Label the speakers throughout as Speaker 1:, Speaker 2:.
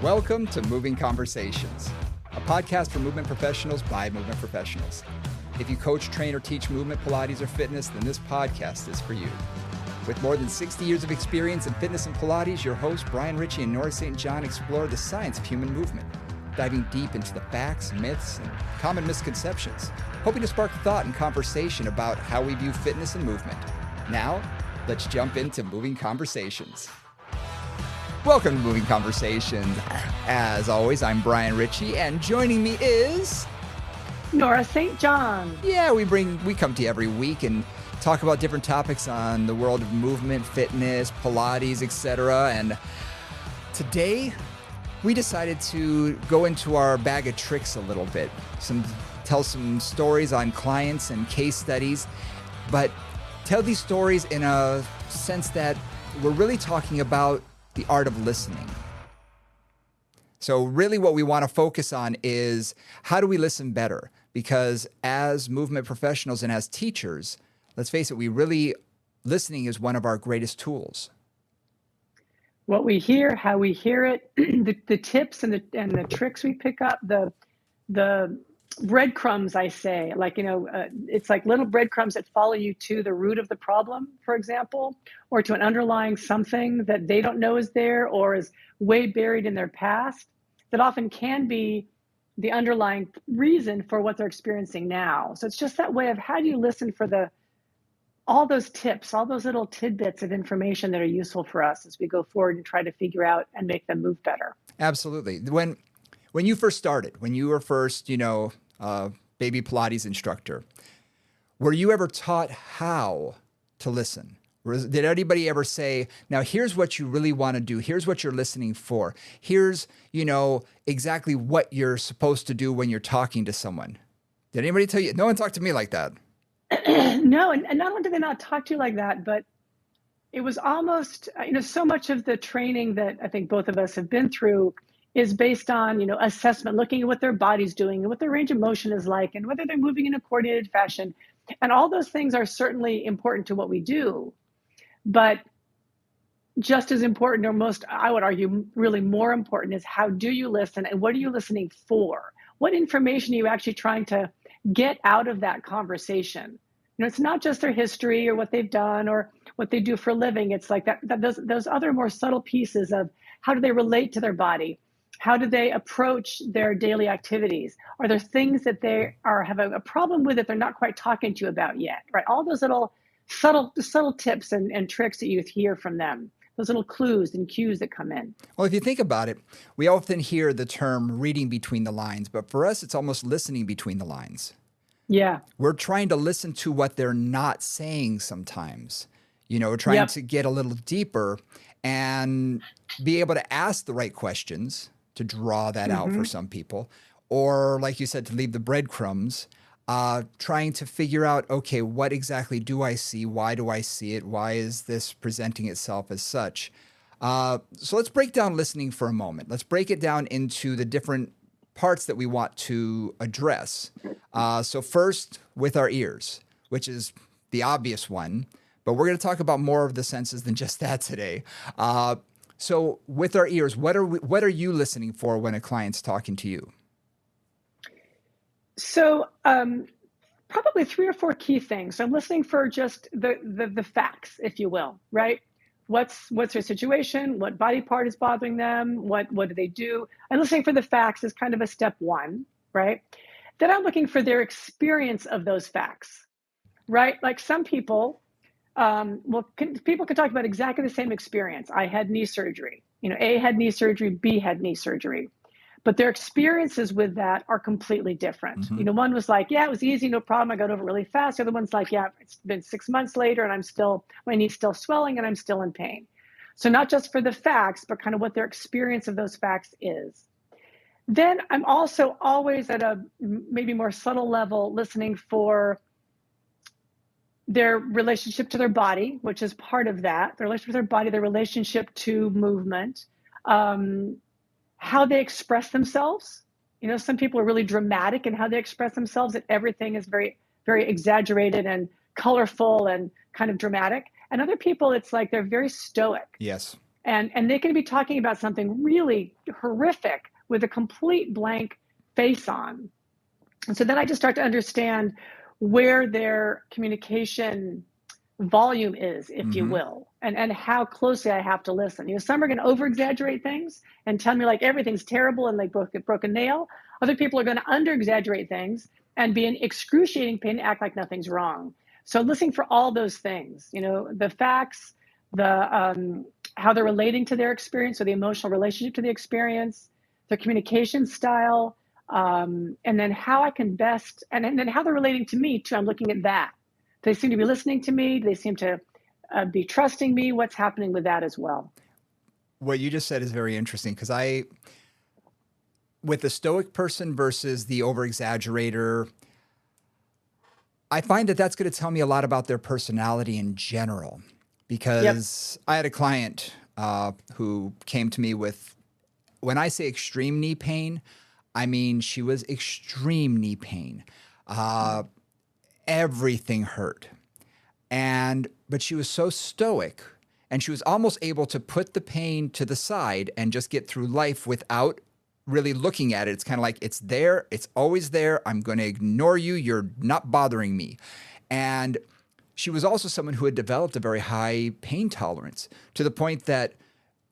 Speaker 1: Welcome to Moving Conversations, a podcast for movement professionals by movement professionals. If you coach, train, or teach movement, Pilates, or fitness, then this podcast is for you. With more than 60 years of experience in fitness and Pilates, your hosts Brian Ritchie and Nora St. John explore the science of human movement, diving deep into the facts, myths, and common misconceptions, hoping to spark thought and conversation about how we view fitness and movement. Now, let's jump into Moving Conversations. Welcome to Moving Conversations. As always, I'm Brian Ritchie, and joining me is
Speaker 2: Nora St. John.
Speaker 1: Yeah, we come to you every week and talk about different topics on the world of movement, fitness, Pilates, etc. And today, we decided to go into our bag of tricks a little bit. Tell some stories on clients and case studies, but tell these stories in a sense that we're really talking about the art of listening. So really what we want to focus on is how do we listen better? Because as movement professionals and as teachers, let's face it, listening is one of our greatest tools.
Speaker 2: What we hear, how we hear it, the tips and the tricks we pick up, the breadcrumbs, I say, it's like little breadcrumbs that follow you to the root of the problem, for example, or to an underlying something that they don't know is there or is way buried in their past that often can be the underlying reason for what they're experiencing now. So it's just that way of how do you listen for all those tips, all those little tidbits of information that are useful for us as we go forward and try to figure out and make them move better.
Speaker 1: Absolutely. When you first started, when you were first, baby Pilates instructor, were you ever taught how to listen? Did anybody ever say, now here's what you really want to do. Here's what you're listening for. Here's, exactly what you're supposed to do when you're talking to someone. Did anybody tell you? No one talked to me like that.
Speaker 2: No, and not only did they not talk to you like that, but it was almost, so much of the training that I think both of us have been through is based on, assessment, looking at what their body's doing and what their range of motion is like and whether they're moving in a coordinated fashion. And all those things are certainly important to what we do. But just as important, or most, I would argue, really more important is how do you listen and what are you listening for? What information are you actually trying to get out of that conversation? It's not just their history or what they've done or what they do for a living. It's like those other more subtle pieces of how do they relate to their body? How do they approach their daily activities? Are there things that they have a problem with that they're not quite talking to you about yet, right? All those little subtle tips and tricks that you hear from them, those little clues and cues that come in.
Speaker 1: Well, if you think about it, we often hear the term reading between the lines, but for us, it's almost listening between the lines.
Speaker 2: Yeah.
Speaker 1: We're trying to listen to what they're not saying sometimes. We're trying to get a little deeper and be able to ask the right questions to draw that out for some people. Or like you said, to leave the breadcrumbs, trying to figure out, okay, what exactly do I see? Why do I see it? Why is this presenting itself as such? So let's break down listening for a moment. Let's break it down into the different parts that we want to address. So first, with our ears, which is the obvious one, but we're going to talk about more of the senses than just that today. So with our ears, what are you listening for when a client's talking to you?
Speaker 2: So probably 3 or 4 key things. So I'm listening for just the facts, if you will, right? What's their situation? What body part is bothering them? What do they do? I'm listening for the facts is kind of a step one, right? Then I'm looking for their experience of those facts, right? Like some people, people can talk about exactly the same experience. I had knee surgery. A had knee surgery, B had knee surgery. But their experiences with that are completely different.
Speaker 1: Mm-hmm.
Speaker 2: One was like, yeah, it was easy, no problem. I got over it really fast. The other one's like, yeah, it's been 6 months later and my knee's still swelling and I'm still in pain. So not just for the facts, but kind of what their experience of those facts is. Then I'm also always at a maybe more subtle level listening for their relationship to their body, which is part of that, their relationship to their body, their relationship to movement, how they express themselves. Some people are really dramatic in how they express themselves, and everything is very, very exaggerated and colorful and kind of dramatic. And other people, it's like they're very stoic.
Speaker 1: Yes.
Speaker 2: And they can be talking about something really horrific with a complete blank face on. And so then I just start to understand where their communication volume is, if you
Speaker 1: Mm-hmm.
Speaker 2: will, and how closely I have to listen. Some are going to over exaggerate things and tell me like everything's terrible and like broke a nail. Other people are going to under exaggerate things and be in excruciating pain and act like nothing's wrong. So listening for all those things, the facts, the how they're relating to their experience, so the emotional relationship to the experience, their communication style, and then how I can best, and then how they're relating to me too. I'm looking at that. They seem to be listening to me. They seem to be trusting me. What's happening with that as well?
Speaker 1: What you just said is very interesting because with the stoic person versus the over exaggerator, I find that that's going to tell me a lot about their personality in general.
Speaker 2: Yep.
Speaker 1: Because I had a client who came to me with, when I say extreme knee pain, I mean she was extreme knee pain. Uh, Everything hurt. But she was so stoic and she was almost able to put the pain to the side and just get through life without really looking at it. It's kind of like, it's there, it's always there. I'm going to ignore you. You're not bothering me. And she was also someone who had developed a very high pain tolerance to the point that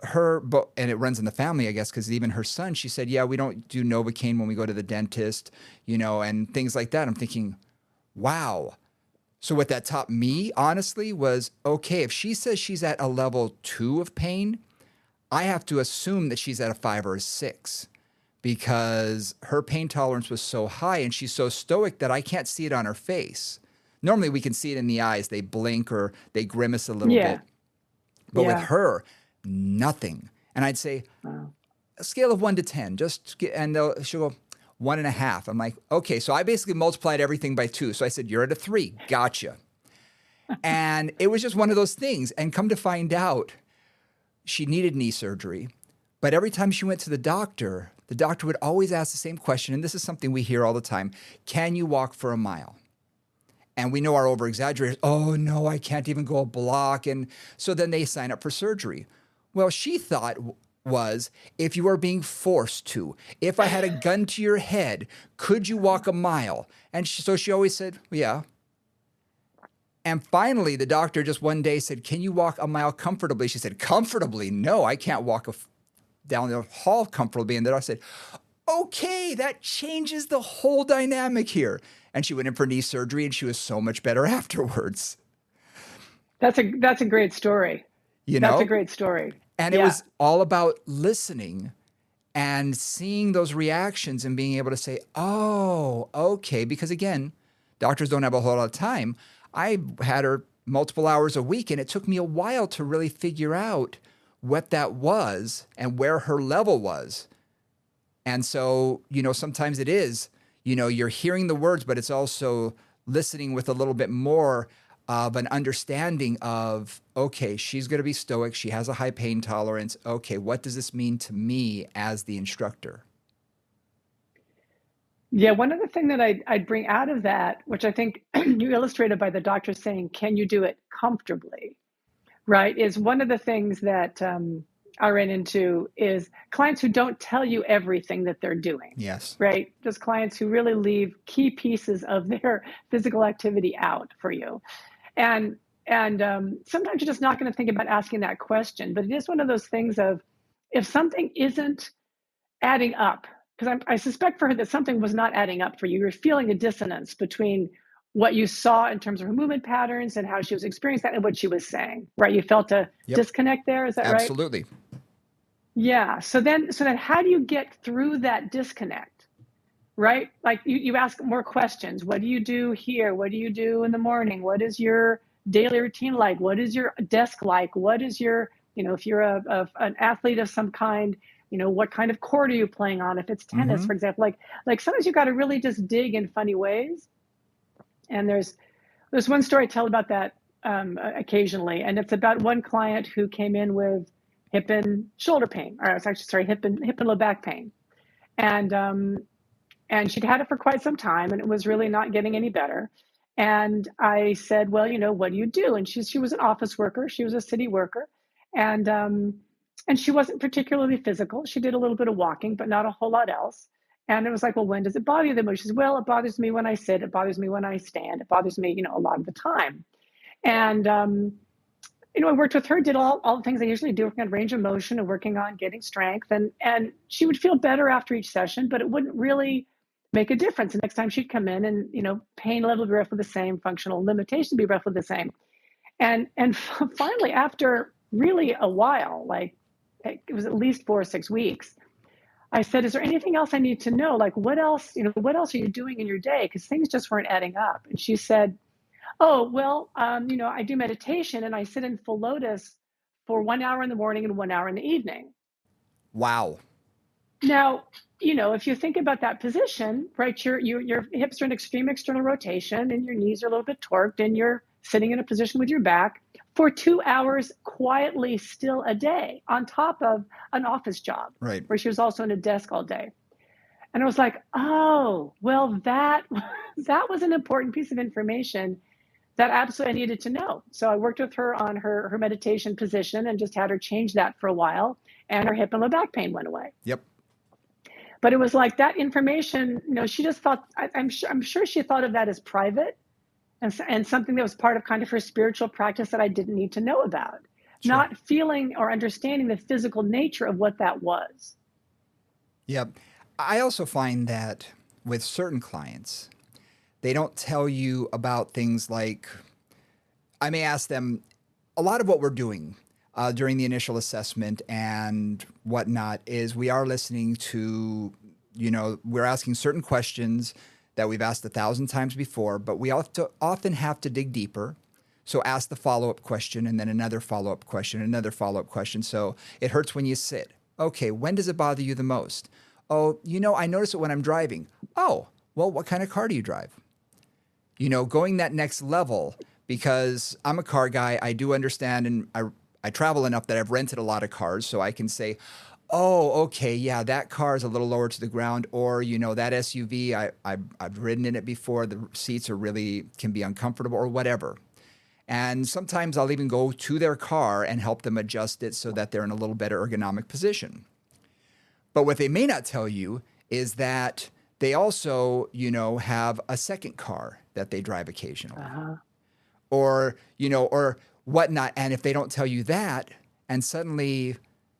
Speaker 1: and it runs in the family, I guess, because even her son, she said, yeah, we don't do Novocaine when we go to the dentist, and things like that. I'm thinking, wow. So what that taught me, honestly, was, okay, if she says she's at a level 2 of pain, I have to assume that she's at a 5 or a 6 because her pain tolerance was so high and she's so stoic that I can't see it on her face. Normally we can see it in the eyes. They blink or they grimace a little
Speaker 2: Yeah.
Speaker 1: bit. But with
Speaker 2: Yeah.
Speaker 1: her, nothing. And I'd say,
Speaker 2: Wow.
Speaker 1: a scale of 1 to 10, she'll go, 1.5. I'm like, okay, so I basically multiplied everything by 2. So I said, you're at a 3. Gotcha. And it was just one of those things. And come to find out, she needed knee surgery. But every time she went to the doctor would always ask the same question. And this is something we hear all the time. Can you walk for a mile? And we know our over exaggerators, oh no, I can't even go a block. And so then they sign up for surgery. Well, she thought was, if you are being forced to, if I had a gun to your head, could you walk a mile? And so she always said, yeah. And finally, the doctor just one day said, can you walk a mile comfortably? She said, comfortably? No, I can't walk down the hall comfortably. And then I said, okay, that changes the whole dynamic here. And she went in for knee surgery and she was so much better afterwards.
Speaker 2: That's a great story.
Speaker 1: You
Speaker 2: That's a
Speaker 1: know?
Speaker 2: great story.
Speaker 1: And it
Speaker 2: Yeah.
Speaker 1: was all about listening and seeing those reactions and being able to say, oh, okay. Because again, doctors don't have a whole lot of time. I had her multiple hours a week, and it took me a while to really figure out what that was and where her level was. And so, sometimes it is, you're hearing the words, but it's also listening with a little bit more of an understanding of, okay, she's going to be stoic. She has a high pain tolerance. Okay, what does this mean to me as the instructor?
Speaker 2: Yeah. One other thing that I'd bring out of that, which I think you illustrated by the doctor saying, can you do it comfortably? Right. Is one of the things that I ran into is clients who don't tell you everything that they're doing.
Speaker 1: Yes.
Speaker 2: Right. Just clients who really leave key pieces of their physical activity out for you. And sometimes you're just not going to think about asking that question. But it is one of those things of, if something isn't adding up, because I suspect for her that something was not adding up for you. You're feeling a dissonance between what you saw in terms of her movement patterns and how she was experiencing that and what she was saying, right? You felt a disconnect there. Is that right?
Speaker 1: Absolutely.
Speaker 2: Yeah. So then how do you get through that disconnect? Right? Like you ask more questions. What do you do here? What do you do in the morning? What is your daily routine like? What is your desk like? What is your, if you're an athlete of some kind, what kind of court are you playing on? If it's tennis, for example, like sometimes you got to really just dig in funny ways. And there's one story I tell about that occasionally, and it's about one client who came in with hip and shoulder pain, or it's actually, sorry, hip and low back pain. And she'd had it for quite some time, and it was really not getting any better. And I said, well, what do you do? And she was an office worker. She was a city worker. And And she wasn't particularly physical. She did a little bit of walking, but not a whole lot else. And it was like, well, when does it bother you the most? She says, well, it bothers me when I sit. It bothers me when I stand. It bothers me, a lot of the time. And, I worked with her, did all the things I usually do, working on range of motion and working on getting strength. And she would feel better after each session, but it wouldn't really make a difference. The next time she'd come in and, pain level would be roughly the same, functional limitation would be roughly the same. And finally, after really a while, like it was at least 4 or 6 weeks, I said, is there anything else I need to know? Like, what else are you doing in your day? Because things just weren't adding up. And she said, oh, well, I do meditation and I sit in full lotus for 1 hour in the morning and 1 hour in the evening.
Speaker 1: Wow.
Speaker 2: Now, if you think about that position, right, your hips are in extreme external rotation and your knees are a little bit torqued and you're sitting in a position with your back for 2 hours quietly still a day on top of an office job,
Speaker 1: right,
Speaker 2: where she was also in a desk all day. And I was like, oh, well, that was an important piece of information that absolutely I needed to know. So I worked with her on her meditation position and just had her change that for a while, and her hip and low back pain went away.
Speaker 1: Yep.
Speaker 2: But it was like that information, she just thought, I'm sure she thought of that as private and something that was part of kind of her spiritual practice that I didn't need to know about, sure, not feeling or understanding the physical nature of what that was.
Speaker 1: Yep. I also find that with certain clients, they don't tell you about things like, I may ask them, a lot of what we're doing during the initial assessment and whatnot is we are listening to, we're asking certain questions that we've asked 1,000 times before, but we often have to dig deeper. So ask the follow-up question and then another follow-up question, another follow-up question. So it hurts when you sit. Okay, when does it bother you the most? Oh, I notice it when I'm driving. Oh, well, what kind of car do you drive? Going that next level, because I'm a car guy, I do understand, and I travel enough that I've rented a lot of cars, so I can say, oh, okay, yeah, that car is a little lower to the ground, or, that SUV, I've ridden in it before, the seats can be uncomfortable or whatever. And sometimes I'll even go to their car and help them adjust it so that they're in a little better ergonomic position. But what they may not tell you is that they also, have a second car that they drive occasionally, or whatnot. And if they don't tell you that, and suddenly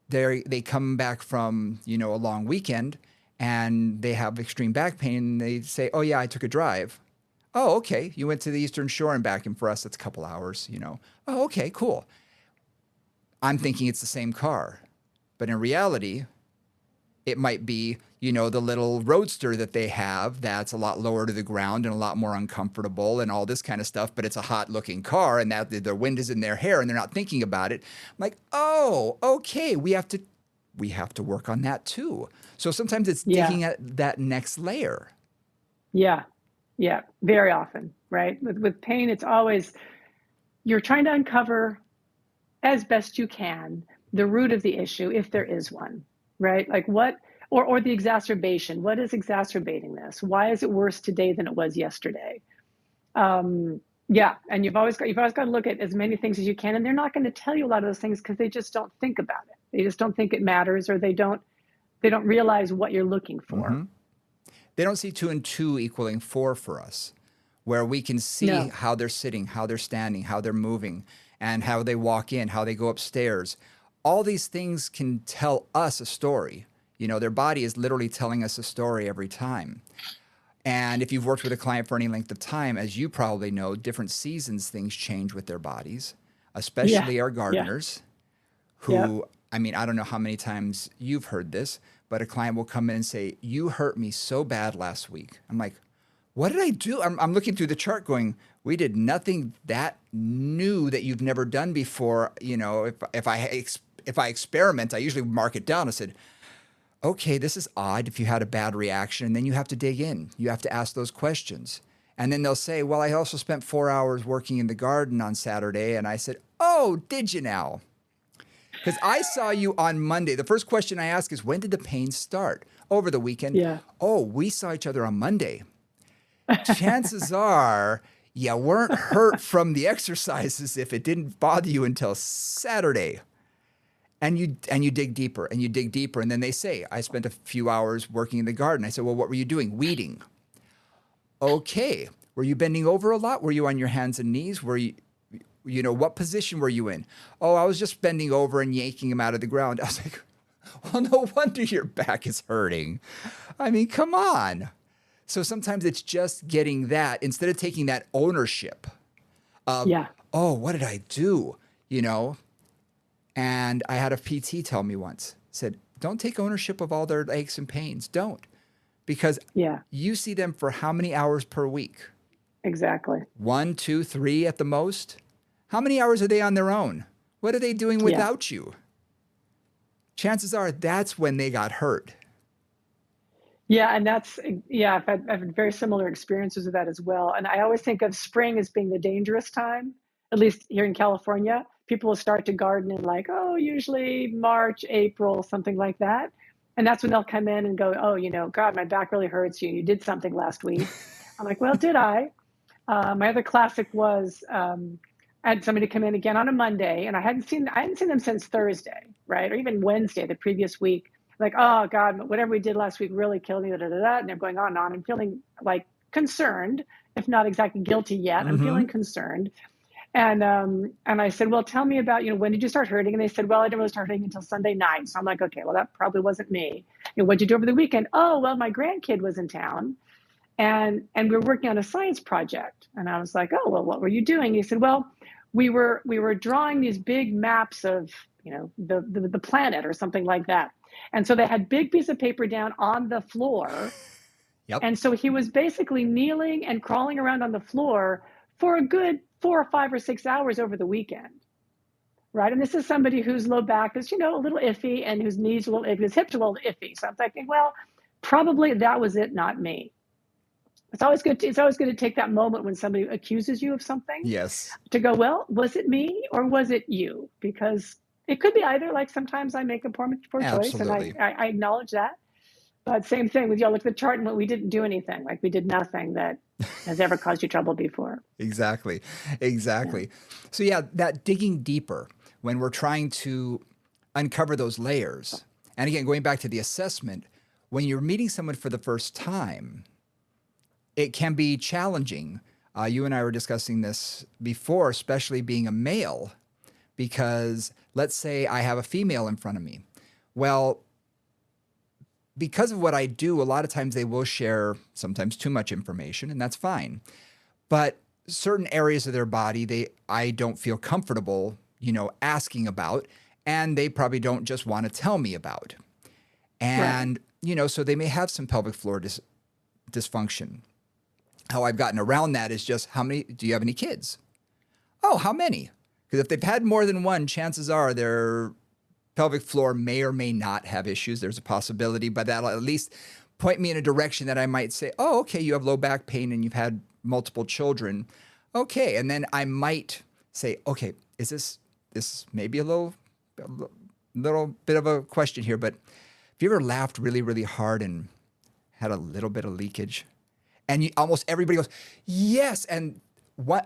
Speaker 1: they come back from, a long weekend and they have extreme back pain, and they say, oh yeah, I took a drive. Oh, okay. You went to the Eastern Shore and back, and for us, it's a couple hours, Oh, okay, cool. I'm thinking it's the same car, but in reality, it might be, the little roadster that they have that's a lot lower to the ground and a lot more uncomfortable and all this kind of stuff, but it's a hot looking car and that the wind is in their hair and they're not thinking about it. I'm like, oh, okay, we have to work on that too. So sometimes it's digging at that next layer.
Speaker 2: Yeah. Yeah. Very often, right? With pain, it's always, you're trying to uncover as best you can the root of the issue, if there is one, right? Like what, or the exacerbation. What is exacerbating this? Why is it worse today than it was yesterday? And you've always got to look at as many things as you can. And they're not going to tell you a lot of those things because they just don't think about it. They just don't think it matters, or they don't realize what you're looking for.
Speaker 1: Mm-hmm. They don't see 2 and 2 equaling 4 for us, where we can see how they're sitting, how they're standing, how they're moving, and how they walk in, how they go upstairs. All these things can tell us a story. Their body is literally telling us a story every time. And if you've worked with a client for any length of time, as you probably know, different seasons, things change with their bodies, especially our gardeners who, I mean, I don't know how many times you've heard this, but a client will come in and say, you hurt me so bad last week. I'm like, what did I do? I'm looking through the chart going, we did nothing that new that you've never done before. If I experiment, I usually mark it down. I said, okay, this is odd if you had a bad reaction, and then you have to dig in. You have to ask those questions. And then they'll say, well, I also spent 4 hours working in the garden on Saturday. And I said, oh, did you now? Because I saw you on Monday. The first question I ask is, when did the pain start? Over the weekend.
Speaker 2: Yeah.
Speaker 1: Oh, we saw each other on Monday. Chances are you weren't hurt from the exercises if it didn't bother you until Saturday. And you dig deeper and you dig deeper. And then they say, I spent a few hours working in the garden. I said, well, what were you doing? Weeding. Okay. Were you bending over a lot? Were you on your hands and knees? Were you, what position were you in? Oh, I was just bending over and yanking them out of the ground. I was like, well, no wonder your back is hurting. I mean, come on. So sometimes it's just getting that instead of taking that ownership of, oh, what did I do? And I had a PT tell me once, said, don't take ownership of all their aches and pains. Don't. Because you see them for how many hours per week?
Speaker 2: Exactly.
Speaker 1: 1, 2, 3 at the most. How many hours are they on their own? What are they doing without you? Chances are that's when they got hurt.
Speaker 2: Yeah, and I've had very similar experiences with that as well. And I always think of spring as being the dangerous time, at least here in California. People will start to garden in usually March, April, something like that. And that's when they'll come in and go, oh, God, my back really hurts you. You did something last week. I'm like, well, did I? My other classic was I had somebody come in again on a Monday, and I hadn't seen them since Thursday, right? Or even Wednesday, the previous week. Like, oh God, whatever we did last week really killed me, and they're going on and on. I'm feeling concerned, if not exactly guilty yet. I'm feeling concerned. And I said, well, tell me about, when did you start hurting? And they said, well, I didn't really start hurting until Sunday night. So I'm like, okay, well, that probably wasn't me. What'd you do over the weekend? Oh, well, my grandkid was in town and we were working on a science project. And I was like, oh, well, what were you doing? He said, well, we were drawing these big maps of, the planet or something like that. And so they had big piece of paper down on the floor.
Speaker 1: Yep.
Speaker 2: And so he was basically kneeling and crawling around on the floor for a good 4 or 5 or 6 hours over the weekend, right? And this is somebody whose low back is, a little iffy, and whose knees are a little iffy, his hips are a little iffy. So I'm thinking, well, probably that was it, not me. It's always good to take that moment when somebody accuses you of something.
Speaker 1: Yes.
Speaker 2: To go, well, was it me or was it you? Because it could be either. Like sometimes I make a poor choice, and I acknowledge that. But same thing with look at the chart, and we didn't do anything. Like we did nothing that has ever caused you trouble before.
Speaker 1: Exactly. Yeah. So that digging deeper when we're trying to uncover those layers. And again, going back to the assessment, when you're meeting someone for the first time, it can be challenging. You and I were discussing this before, especially being a male, because let's say I have a female in front of me. Well, because of what I do, a lot of times they will share sometimes too much information, and that's fine. But certain areas of their body, I don't feel comfortable, asking about, and they probably don't just want to tell me about. And, so they may have some pelvic floor dysfunction. How I've gotten around that is just, do you have any kids? Oh, how many? Because if they've had more than one, chances are their pelvic floor may or may not have issues. There's a possibility, but that'll at least point me in a direction that I might say, oh, okay, you have low back pain and you've had multiple children. Okay. And then I might say, okay, is this maybe a little bit of a question here, but have you ever laughed really, really hard and had a little bit of leakage? And almost everybody goes, yes. And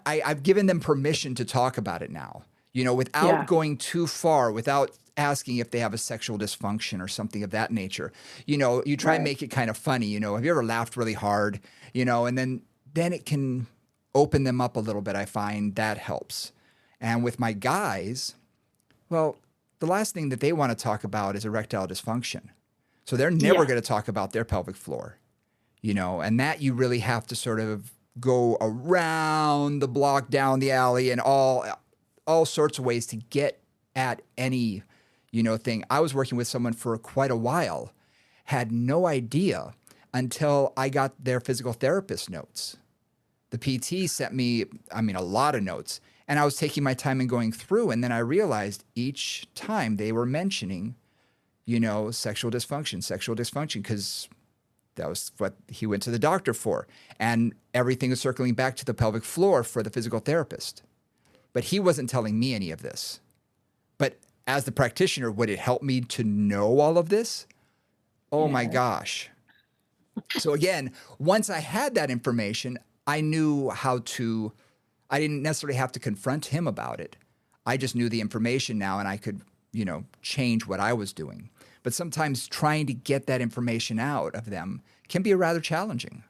Speaker 1: I've given them permission to talk about it now, without going too far, without asking if they have a sexual dysfunction or something of that nature. You try and make it kind of funny, have you ever laughed really hard, and then it can open them up a little bit. I find that helps. And with my guys, well, the last thing that they want to talk about is erectile dysfunction. So they're never going to talk about their pelvic floor, and that you really have to sort of go around the block, down the alley, and all sorts of ways to get at any, thing. I was working with someone for quite a while, had no idea until I got their physical therapist notes. The PT sent me, a lot of notes, and I was taking my time and going through, and then I realized each time they were mentioning, sexual dysfunction, because that was what he went to the doctor for. And everything was circling back to the pelvic floor for the physical therapist. But he wasn't telling me any of this. But as the practitioner, would it help me to know all of this? Oh my gosh. So again, once I had that information, I knew I didn't necessarily have to confront him about it. I just knew the information now, and I could change what I was doing. But sometimes trying to get that information out of them can be rather challenging.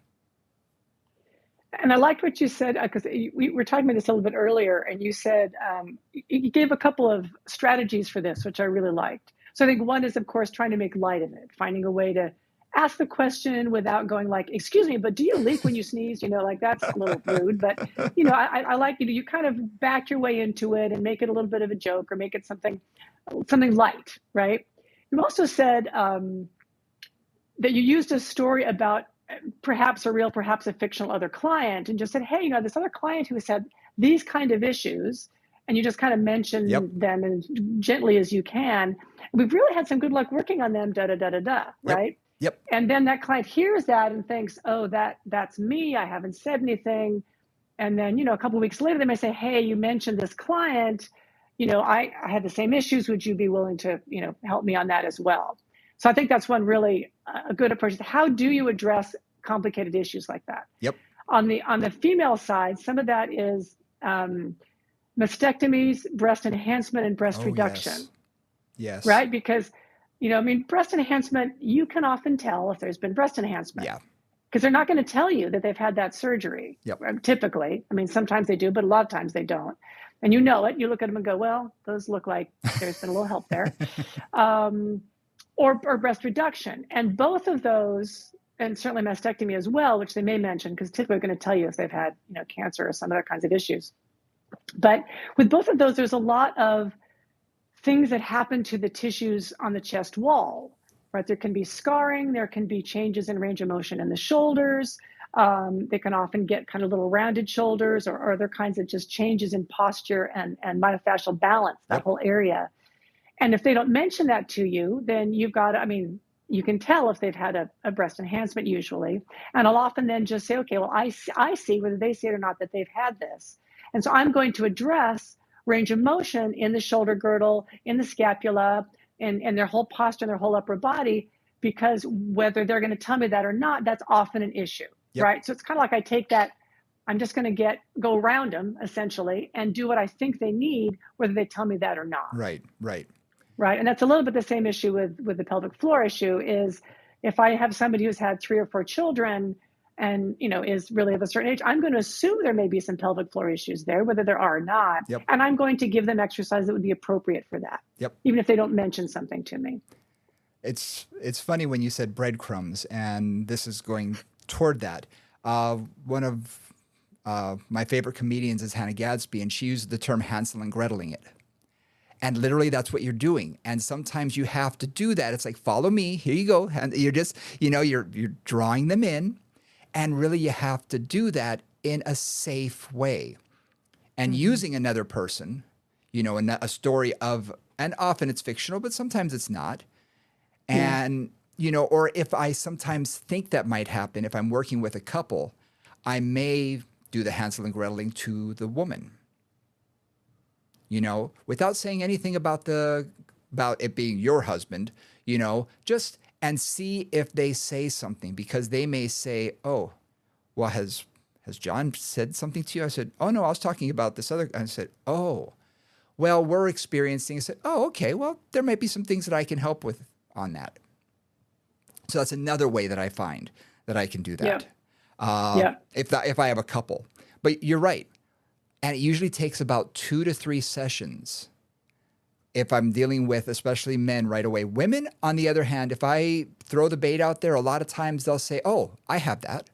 Speaker 2: And I liked what you said, because we were talking about this a little bit earlier, and you said you gave a couple of strategies for this, which I really liked. So I think one is, of course, trying to make light of it, finding a way to ask the question without going like, "Excuse me, but do you leak when you sneeze?" Like that's a little rude. But I like you kind of back your way into it and make it a little bit of a joke or make it something light, right? You also said that you used a story about perhaps a real, perhaps a fictional other client, and just said, "Hey, this other client who has had these kind of issues," and you just kind of mentioned them as gently as you can. "We've really had some good luck working on them, da da da da da," right?
Speaker 1: Yep.
Speaker 2: And then that client hears that and thinks, "Oh, that's me. I haven't said anything." And then, a couple of weeks later, they may say, "Hey, you mentioned this client. I had the same issues. Would you be willing to, help me on that as well?" So I think that's one really a good approach. How do you address complicated issues like that?
Speaker 1: Yep.
Speaker 2: On the female side, some of that is mastectomies, breast enhancement, and breast reduction.
Speaker 1: Yes.
Speaker 2: Right? Because, breast enhancement, you can often tell if there's been breast enhancement.
Speaker 1: Yeah.
Speaker 2: Because they're not going to tell you that they've had that surgery.
Speaker 1: Yep.
Speaker 2: Typically. Sometimes they do, but a lot of times they don't. And you know it. You look at them and go, "Well, those look like there's been a little help there." Or breast reduction. And both of those, and certainly mastectomy as well, which they may mention, because typically they're going to tell you if they've had cancer or some other kinds of issues. But with both of those, there's a lot of things that happen to the tissues on the chest wall, right? There can be scarring, there can be changes in range of motion in the shoulders. They can often get kind of little rounded shoulders or other kinds of just changes in posture and myofascial balance, that whole area. And if they don't mention that to you, then you've got, you can tell if they've had a breast enhancement usually. And I'll often then just say, "Okay, well, I see whether they say it or not that they've had this. And so I'm going to address range of motion in the shoulder girdle, in the scapula, and their whole posture and their whole upper body, because whether they're going to tell me that or not, that's often an issue, right? So it's kind of like I take that, I'm just going to go around them essentially and do what I think they need, whether they tell me that or not.
Speaker 1: Right.
Speaker 2: Right. And that's a little bit the same issue with the pelvic floor issue is if I have somebody who's had 3 or 4 children and, is really of a certain age, I'm going to assume there may be some pelvic floor issues there, whether there are or not. And I'm going to give them exercise that would be appropriate for that, even if they don't mention something to me.
Speaker 1: It's funny when you said breadcrumbs, and this is going toward that. One of my favorite comedians is Hannah Gadsby, and she used the term Hansel and Greteling it. And literally that's what you're doing. And sometimes you have to do that. It's like, "Follow me, here you go." And you're just, you're drawing them in. And really you have to do that in a safe way. And using another person, a story of, and often it's fictional, but sometimes it's not. And, or if I sometimes think that might happen, if I'm working with a couple, I may do the Hansel and Greteling to the woman. Without saying anything about it being your husband, just and see if they say something, because they may say, "Oh, well, has John said something to you?" I said, "Oh no, I was talking about this other." I said, "Oh, well, we're experiencing." I said, "Oh, okay, well, there might be some things that I can help with on that." So that's another way that I find that I can do that. If I have a couple, but you're right. And it usually takes about 2 to 3 sessions if I'm dealing with especially men right away. Women, on the other hand, if I throw the bait out there, a lot of times they'll say, "Oh, I have that."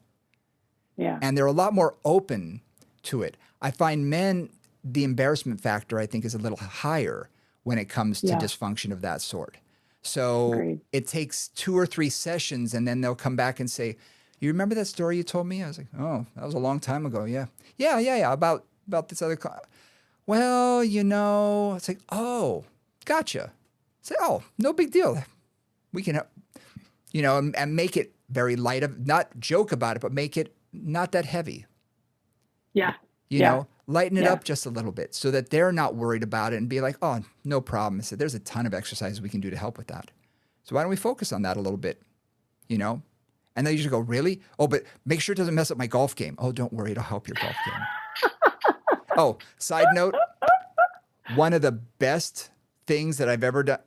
Speaker 1: And they're a lot more open to it. I find men, the embarrassment factor, I think, is a little higher when it comes to dysfunction of that sort. So it takes 2 or 3 sessions, and then they'll come back and say, "You remember that story you told me?" I was like, "Oh, that was a long time ago." Yeah, about this other well, it's like, "Oh, gotcha." Say, "Oh, no big deal. We can, and make it very light, of not joke about it, but make it not that heavy. Lighten it up just a little bit so that they're not worried about it and be like, "Oh, no problem." I said, "There's a ton of exercises we can do to help with that. So why don't we focus on that a little bit?" And they usually go, "Really? Oh, but make sure it doesn't mess up my golf game." "Oh, don't worry. It'll help your golf game." Oh, side note, one of the best things that I've ever done,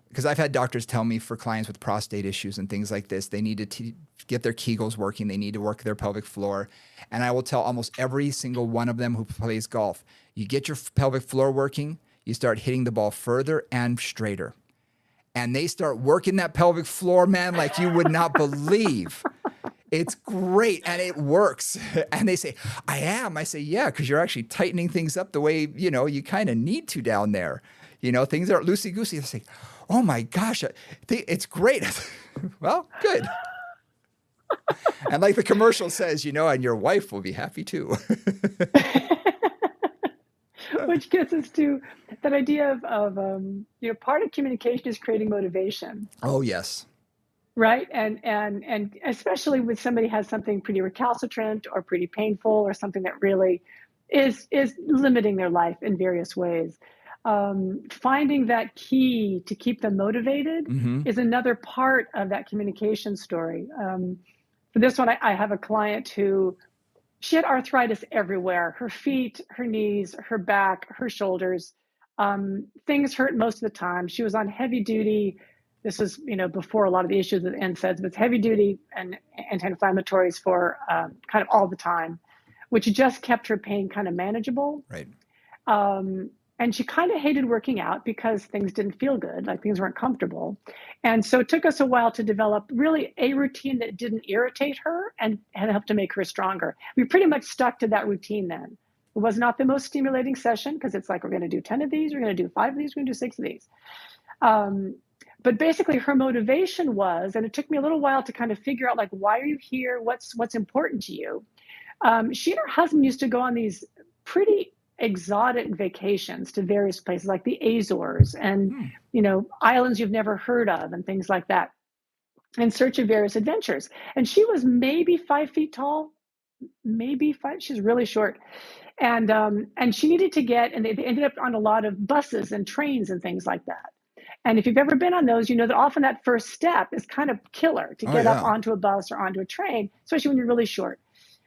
Speaker 1: because I've had doctors tell me for clients with prostate issues and things like this, they need to get their Kegels working. They need to work their pelvic floor. And I will tell almost every single one of them who plays golf, you get your pelvic floor working, you start hitting the ball further and straighter. And they start working that pelvic floor, man, like you would not believe. It's great and it works. And they say, I am. I say, yeah, because you're actually tightening things up the way, you kind of need to down there. Things aren't loosey-goosey. They say, oh my gosh, it's great. Well, good. And like the commercial says, and your wife will be happy too.
Speaker 2: Which gets us to that idea of part of communication is creating motivation.
Speaker 1: Oh, yes.
Speaker 2: Right. And especially with somebody has something pretty recalcitrant or pretty painful or something that really is limiting their life in various ways. Finding that key to keep them motivated is another part of that communication story. For this one, I have a client who, she had arthritis everywhere, her feet, her knees, her back, her shoulders. Things hurt most of the time. She was on heavy duty. This was, before a lot of the issues with NSAIDs, but heavy duty and anti-inflammatories for kind of all the time, which just kept her pain kind of manageable.
Speaker 1: Right.
Speaker 2: And she kind of hated working out because things didn't feel good, like things weren't comfortable. And so it took us a while to develop really a routine that didn't irritate her and helped to make her stronger. We pretty much stuck to that routine then. It was not the most stimulating session because it's like, we're going to do 10 of these, we're going to do 5 of these, we're going to do 6 of these. But basically her motivation was, and it took me a little while to kind of figure out, like, why are you here? What's important to you? She and her husband used to go on these pretty exotic vacations to various places like the Azores and, islands you've never heard of and things like that in search of various adventures. And she was maybe 5 feet tall, maybe 5. She's really short. And she needed to and they ended up on a lot of buses and trains and things like that. And if you've ever been on those, you know that often that first step is kind of killer to get up onto a bus or onto a train, especially when you're really short.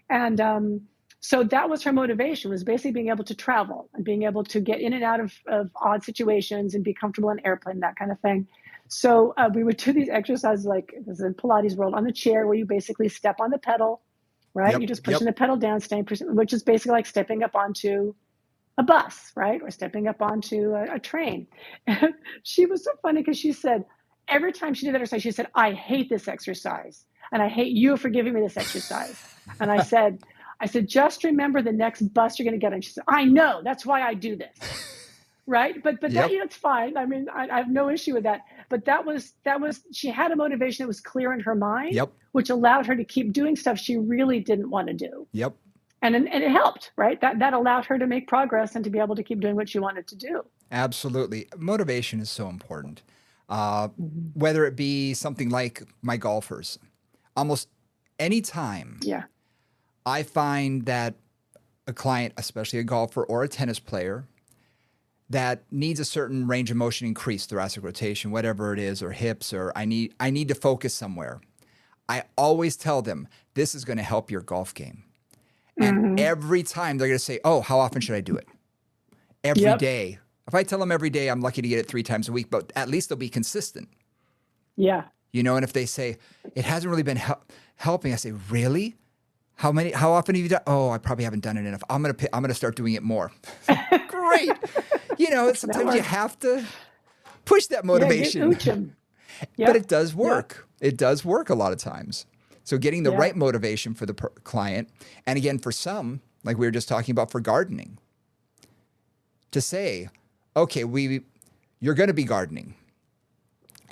Speaker 2: And so that was her motivation, was basically being able to travel and being able to get in and out of odd situations and be comfortable in an airplane, that kind of thing. So we would do these exercises like this in Pilates world on the chair where you basically step on the pedal, right? You're just pushing the pedal down, which is basically like stepping up onto a bus, right? Or stepping up onto a train. And she was so funny because she said, every time she did that exercise, she said, I hate this exercise. And I hate you for giving me this exercise. And I said, just remember the next bus you're going to get on. She said, I know, that's why I do this. Right. But that, it's fine. I mean, I have no issue with that. But that was, she had a motivation that was clear in her mind, which allowed her to keep doing stuff she really didn't want to do. And it helped, right? That allowed her to make progress and to be able to keep doing what she wanted to do.
Speaker 1: Absolutely. Motivation is so important. Whether it be something like my golfers, almost any time I find that a client, especially a golfer or a tennis player, that needs a certain range of motion increase, thoracic rotation, whatever it is, or hips, or I need to focus somewhere. I always tell them, this is going to help your golf game. And every time they're going to say, oh, how often should I do it? Every day. If I tell them every day, I'm lucky to get it 3 times a week, but at least they'll be consistent.
Speaker 2: Yeah.
Speaker 1: And if they say, it hasn't really been helping, I say, really? How often have you done? Oh, I probably haven't done it enough. I'm going to start doing it more. Great. Sometimes you have to push that motivation. But it does work. It does work a lot of times. So getting the right motivation for the client. And again, for some, like we were just talking about for gardening, to say, okay, you're going to be gardening.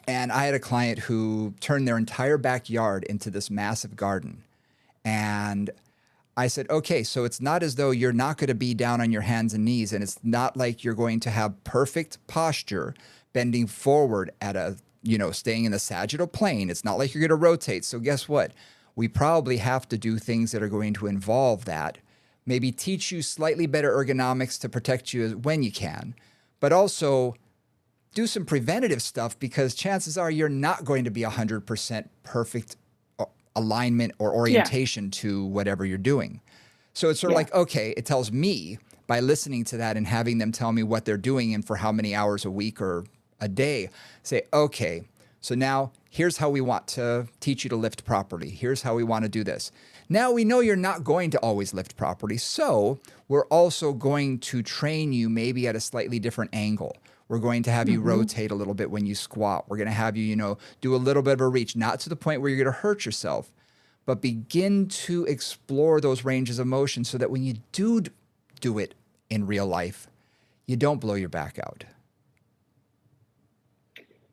Speaker 1: And I had a client who turned their entire backyard into this massive garden. And I said, okay, so it's not as though you're not going to be down on your hands and knees, and it's not like you're going to have perfect posture, bending forward at staying in the sagittal plane. It's not like you're going to rotate. So guess what? We probably have to do things that are going to involve that. Maybe teach you slightly better ergonomics to protect you when you can, but also do some preventative stuff, because chances are you're not going to be 100% perfect alignment or orientation to whatever you're doing. So it's sort of like, okay, it tells me by listening to that and having them tell me what they're doing and for how many hours a week or a day, say, okay, so now here's how we want to teach you to lift properly. Here's how we want to do this. Now we know you're not going to always lift properly, so we're also going to train you maybe at a slightly different angle. We're going to have you rotate a little bit when you squat. We're going to have you, do a little bit of a reach, not to the point where you're going to hurt yourself, but begin to explore those ranges of motion so that when you do it in real life, you don't blow your back out.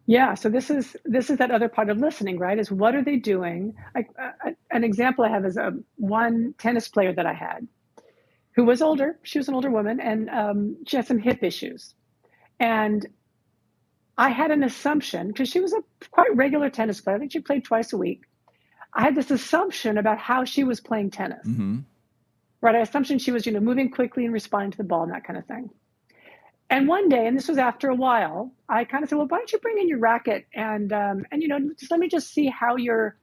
Speaker 2: Yeah, so this is that other part of listening, right? Is what are they doing? An example I have is one tennis player that I had who was older. She was an older woman, and she had some hip issues. And I had an assumption, because she was a quite regular tennis player. I think she played twice a week. I had this assumption about how she was playing tennis. Right? I assumed she was, moving quickly and responding to the ball and that kind of thing. And one day, and this was after a while, I kind of said, well, why don't you bring in your racket and just let me just see how you're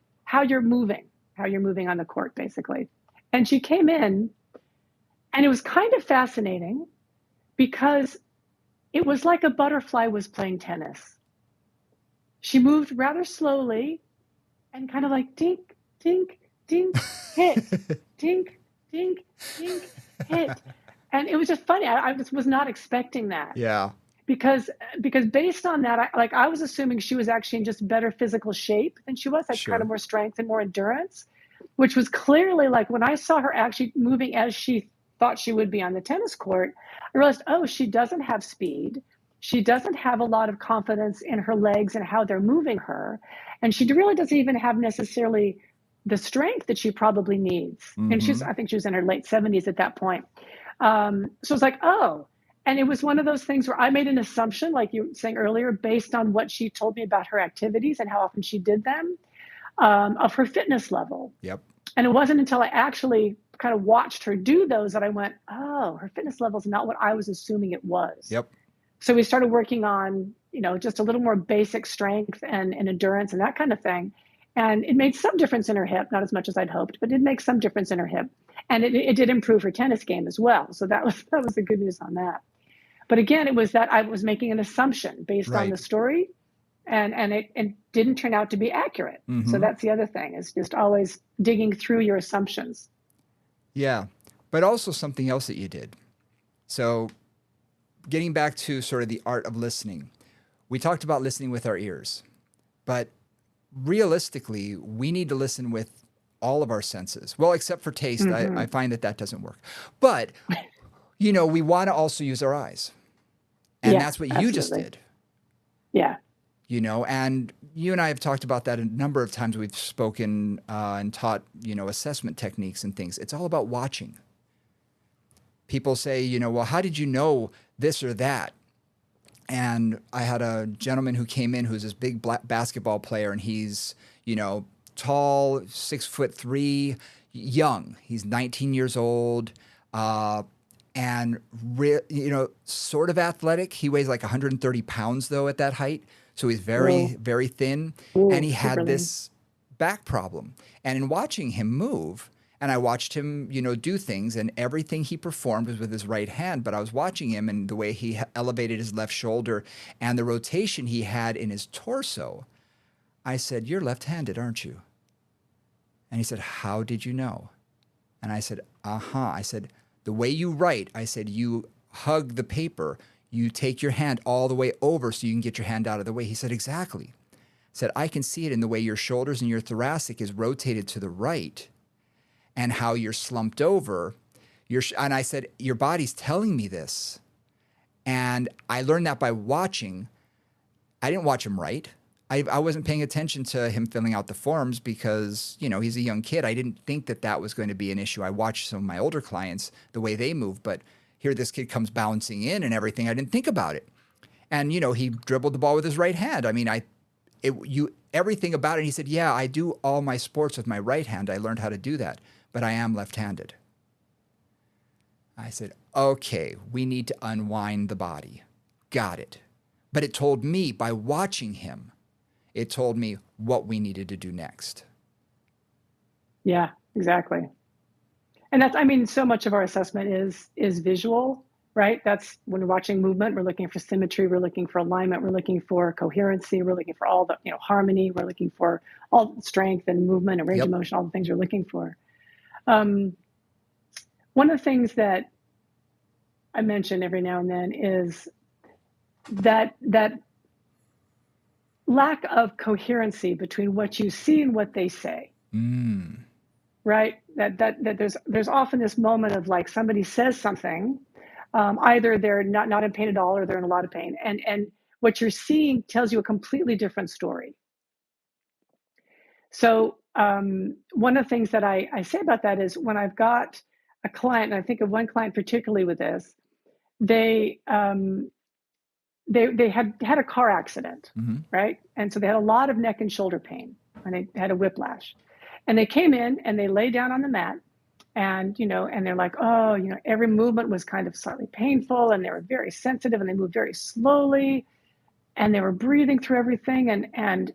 Speaker 2: moving on the court, basically. And she came in, and it was kind of fascinating because it was like a butterfly was playing tennis. She moved rather slowly and kind of like dink, dink, dink, hit, dink, dink, dink, hit. And it was just funny. I just was not expecting that.
Speaker 1: Yeah.
Speaker 2: Because based on that, I was assuming she was actually in just better physical shape than she was, kind of more strength and more endurance, which was clearly like when I saw her actually moving as she thought she would be on the tennis court, I realized, oh, she doesn't have speed. She doesn't have a lot of confidence in her legs and how they're moving her. And she really doesn't even have necessarily the strength that she probably needs. And I think she was in her late 70s at that point. So it's like, oh, and it was one of those things where I made an assumption, like you were saying earlier, based on what she told me about her activities and how often she did them, of her fitness level.
Speaker 1: Yep.
Speaker 2: And it wasn't until I actually kind of watched her do those that I went, oh, her fitness level is not what I was assuming it was.
Speaker 1: Yep.
Speaker 2: So we started working on, just a little more basic strength and endurance and that kind of thing. And it made some difference in her hip, not as much as I'd hoped, but it did make some difference in her hip. And it did improve her tennis game as well. So that was the good news on that. But again, it was that I was making an assumption based on the story, and it didn't turn out to be accurate. So that's the other thing, is just always digging through your assumptions.
Speaker 1: Yeah, but also something else that you did. So getting back to sort of the art of listening, we talked about listening with our ears, but realistically, we need to listen with all of our senses. Well, except for taste. I find that doesn't work. But, we want to also use our eyes. And that's what you just did.
Speaker 2: Yeah.
Speaker 1: And you and I have talked about that a number of times. We've spoken and taught, assessment techniques and things. It's all about watching. People say, well, how did you know this or that? And I had a gentleman who came in who's this big black basketball player, and he's, tall, 6'3", young. He's 19 years old, and sort of athletic. He weighs like 130 pounds though at that height, so he's very, very thin. And he had this back problem. And in watching him move, and I watched him, do things, and everything he performed was with his right hand. But I was watching him and the way he elevated his left shoulder and the rotation he had in his torso. I said, "You're left-handed, aren't you?" And he said, "How did you know?" And I said, I said, "The way you write," I said, "you hug the paper. You take your hand all the way over so you can get your hand out of the way." He said, "Exactly." I said, "I can see it in the way your shoulders and your thoracic is rotated to the right, and how you're slumped over." And I said, "Your body's telling me this." And I learned that by watching. I didn't watch him write. I wasn't paying attention to him filling out the forms because, he's a young kid. I didn't think that was going to be an issue. I watched some of my older clients, the way they move, but here this kid comes bouncing in and everything. I didn't think about it. And, he dribbled the ball with his right hand. I mean, everything about it. He said, "Yeah, I do all my sports with my right hand. I learned how to do that, but I am left-handed." I said, "Okay, we need to unwind the body." Got it. But it told me, by watching him, it told me what we needed to do next.
Speaker 2: Yeah, exactly. And that's, I mean, so much of our assessment is visual, right? That's when we're watching movement, we're looking for symmetry, we're looking for alignment, we're looking for coherency, we're looking for all the, harmony, we're looking for all strength and movement and range of
Speaker 1: Yep.
Speaker 2: motion, all the things you're looking for. One of the things that I mention every now and then is that lack of coherency between what you see and what they say. Right? That there's often this moment of like somebody says something, either they're not in pain at all or they're in a lot of pain, and what you're seeing tells you a completely different story. So one of the things that I say about that is when I've got a client, and I think of one client particularly with this, they had a car accident, right? And so they had a lot of neck and shoulder pain, and they had a whiplash. And they came in and they lay down on the mat, and and they're like, oh, every movement was kind of slightly painful, and they were very sensitive, and they moved very slowly, and they were breathing through everything, and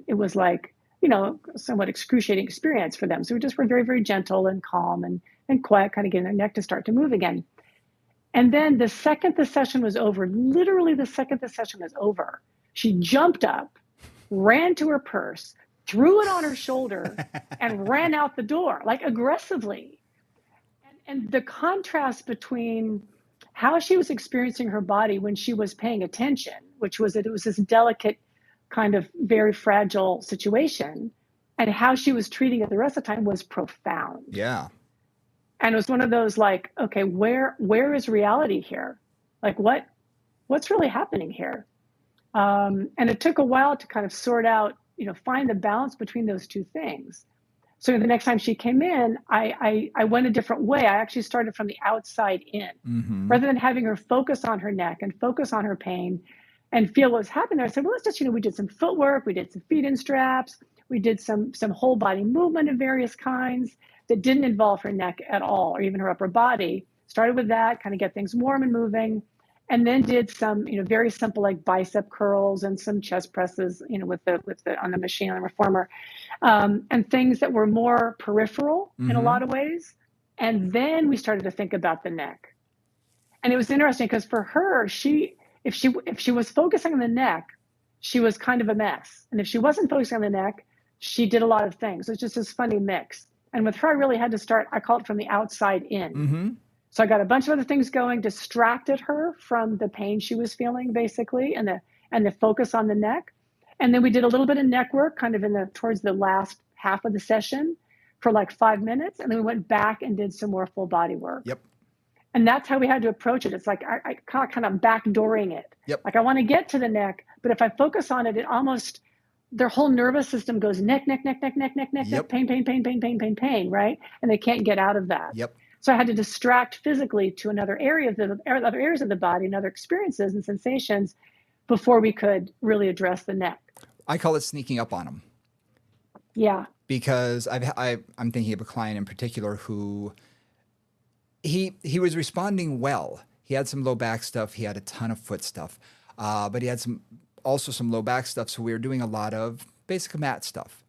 Speaker 2: it was like, somewhat excruciating experience for them. So we just were very, very gentle and calm and quiet, kind of getting their neck to start to move again. And then the second the session was over, literally the second the session was over, she jumped up, ran to her purse, threw it on her shoulder, and ran out the door, like aggressively. And the contrast between how she was experiencing her body when she was paying attention, which was that it was this delicate, kind of very fragile situation, and how she was treating it the rest of the time was profound.
Speaker 1: Yeah.
Speaker 2: And it was one of those like, okay, where is reality here? Like what's really happening here? And it took a while to kind of sort out, find the balance between those two things. So the next time she came in, I went a different way. I actually started from the outside in, rather than having her focus on her neck and focus on her pain and feel what was happening there. I said, well, let's just, we did some footwork, we did some feet-in straps, we did some whole body movement of various kinds that didn't involve her neck at all, or even her upper body. Started with that, kind of get things warm and moving, and then did some, very simple like bicep curls and some chest presses, with the on the machine on the reformer, and things that were more peripheral in a lot of ways. And then we started to think about the neck, and it was interesting because for her, if she was focusing on the neck, she was kind of a mess, and if she wasn't focusing on the neck, she did a lot of things. It's just this funny mix. And with her, I really had to start, I call it from the outside in. So I got a bunch of other things going, distracted her from the pain she was feeling, basically, and the focus on the neck. And then we did a little bit of neck work kind of towards the last half of the session for like 5 minutes. And then we went back and did some more full body work.
Speaker 1: Yep.
Speaker 2: And that's how we had to approach it. It's like I kind of backdooring it.
Speaker 1: Yep.
Speaker 2: Like I want to get to the neck, but if I focus on it, it almost, their whole nervous system goes neck, pain, right? And they can't get out of that.
Speaker 1: Yep.
Speaker 2: So I had to distract physically to other areas of the body and other experiences and sensations before we could really address the neck.
Speaker 1: I call it sneaking up on them.
Speaker 2: Yeah.
Speaker 1: Because I'm thinking of a client in particular who he was responding well. He had some low back stuff. He had a ton of foot stuff, but he had also some low back stuff. So we were doing a lot of basic mat stuff,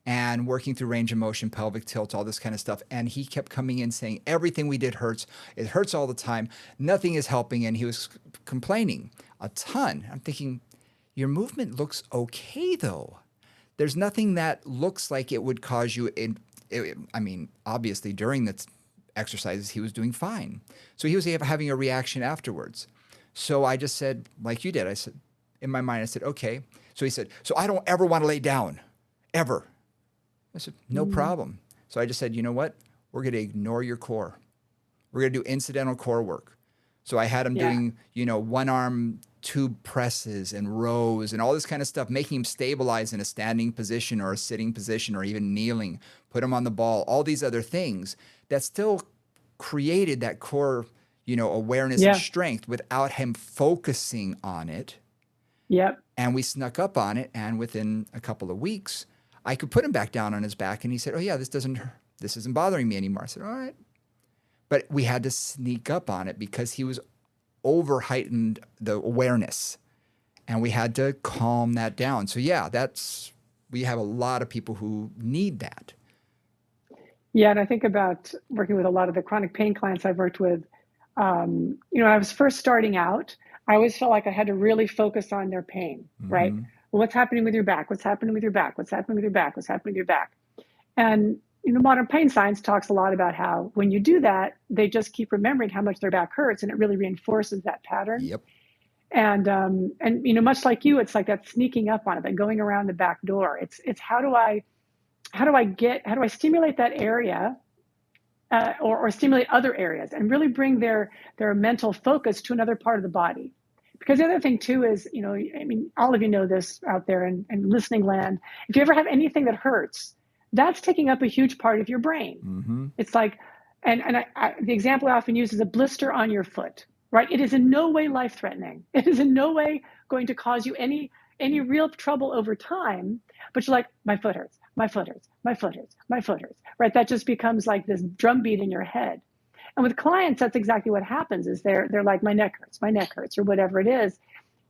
Speaker 1: and working through range of motion, pelvic tilt, all this kind of stuff. And he kept coming in saying, everything we did hurts. It hurts all the time. Nothing is helping. And he was complaining a ton. I'm thinking, your movement looks okay, though. There's nothing that looks like it would cause you, obviously during the exercises, he was doing fine. So he was having a reaction afterwards. So I just said, like you did, I said, in my mind, I said, okay. So he said, so I don't ever want to lay down, ever. I said, no problem. So I just said, you know what? We're going to ignore your core. We're going to do incidental core work. So I had him doing, one arm tube presses and rows and all this kind of stuff, making him stabilize in a standing position or a sitting position or even kneeling, put him on the ball, all these other things that still created that core, awareness and strength without him focusing on it.
Speaker 2: Yep.
Speaker 1: And we snuck up on it. And within a couple of weeks, I could put him back down on his back. And he said, oh yeah, this isn't bothering me anymore. I said, all right. But we had to sneak up on it because he was over heightened the awareness, and we had to calm that down. So yeah, we have a lot of people who need that.
Speaker 2: Yeah, and I think about working with a lot of the chronic pain clients I've worked with. When I was first starting out, I always felt like I had to really focus on their pain, right?
Speaker 1: Hmm.
Speaker 2: Well, what's happening with your back? What's happening with your back? What's happening with your back? What's happening with your back? And modern pain science talks a lot about how when you do that, they just keep remembering how much their back hurts, and it really reinforces that pattern.
Speaker 1: Yep.
Speaker 2: And much like you, it's like that sneaking up on it, that going around the back door. It's how do I stimulate that area, or stimulate other areas, and really bring their mental focus to another part of the body. Because the other thing too is, all of you know this out there in listening land. If you ever have anything that hurts, that's taking up a huge part of your brain.
Speaker 1: Hmm.
Speaker 2: It's like, the example I often use is a blister on your foot, right? It is in no way life threatening. It is in no way going to cause you any real trouble over time. But you're like, my foot hurts, my foot hurts, my foot hurts, my foot hurts, right? That just becomes like this drumbeat in your head. And with clients, that's exactly what happens. Is they're like, my neck hurts, or whatever it is.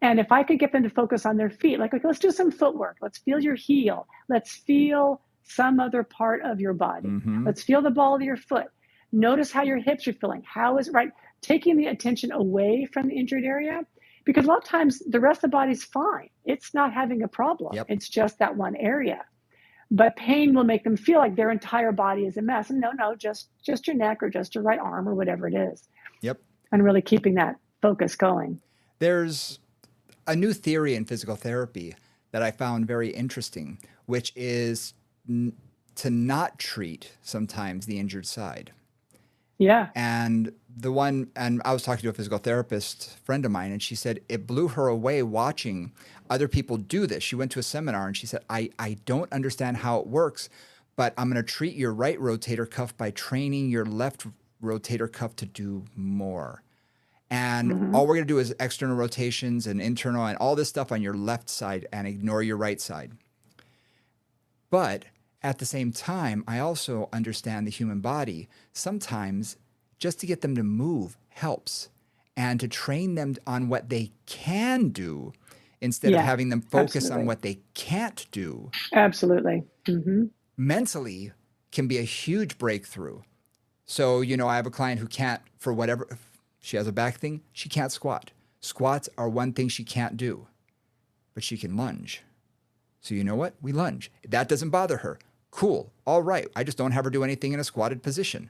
Speaker 2: And if I could get them to focus on their feet, like let's do some footwork. Let's feel your heel. Let's feel some other part of your body.
Speaker 1: Hmm.
Speaker 2: Let's feel the ball of your foot. Notice how your hips are feeling. How is it, right? Taking the attention away from the injured area, because a lot of times the rest of the body's fine. It's not having a problem.
Speaker 1: Yep.
Speaker 2: It's just that one area. But pain will make them feel like their entire body is a mess. And no, just your neck, or just your right arm, or whatever it is.
Speaker 1: Yep.
Speaker 2: And really keeping that focus going.
Speaker 1: There's a new theory in physical therapy that I found very interesting, which is to not treat sometimes the injured side.
Speaker 2: Yeah.
Speaker 1: And I was talking to a physical therapist friend of mine, and she said it blew her away watching other people do this. She went to a seminar and she said, I don't understand how it works, but I'm going to treat your right rotator cuff by training your left rotator cuff to do more. And
Speaker 2: Mm-hmm.
Speaker 1: all we're going to do is external rotations and internal and all this stuff on your left side and ignore your right side. But at the same time, I also understand the human body. Sometimes just to get them to move helps, and to train them on what they can do instead of
Speaker 2: Yeah,
Speaker 1: having them focus on
Speaker 2: absolutely.
Speaker 1: what they can't do,
Speaker 2: Absolutely. Mm-hmm.
Speaker 1: mentally can be a huge breakthrough. So, I have a client who can't, for whatever, she has a back thing, she can't squat. Squats are one thing she can't do, but she can lunge. So you know what? We lunge. That doesn't bother her. Cool. All right. I just don't have her do anything in a squatted position.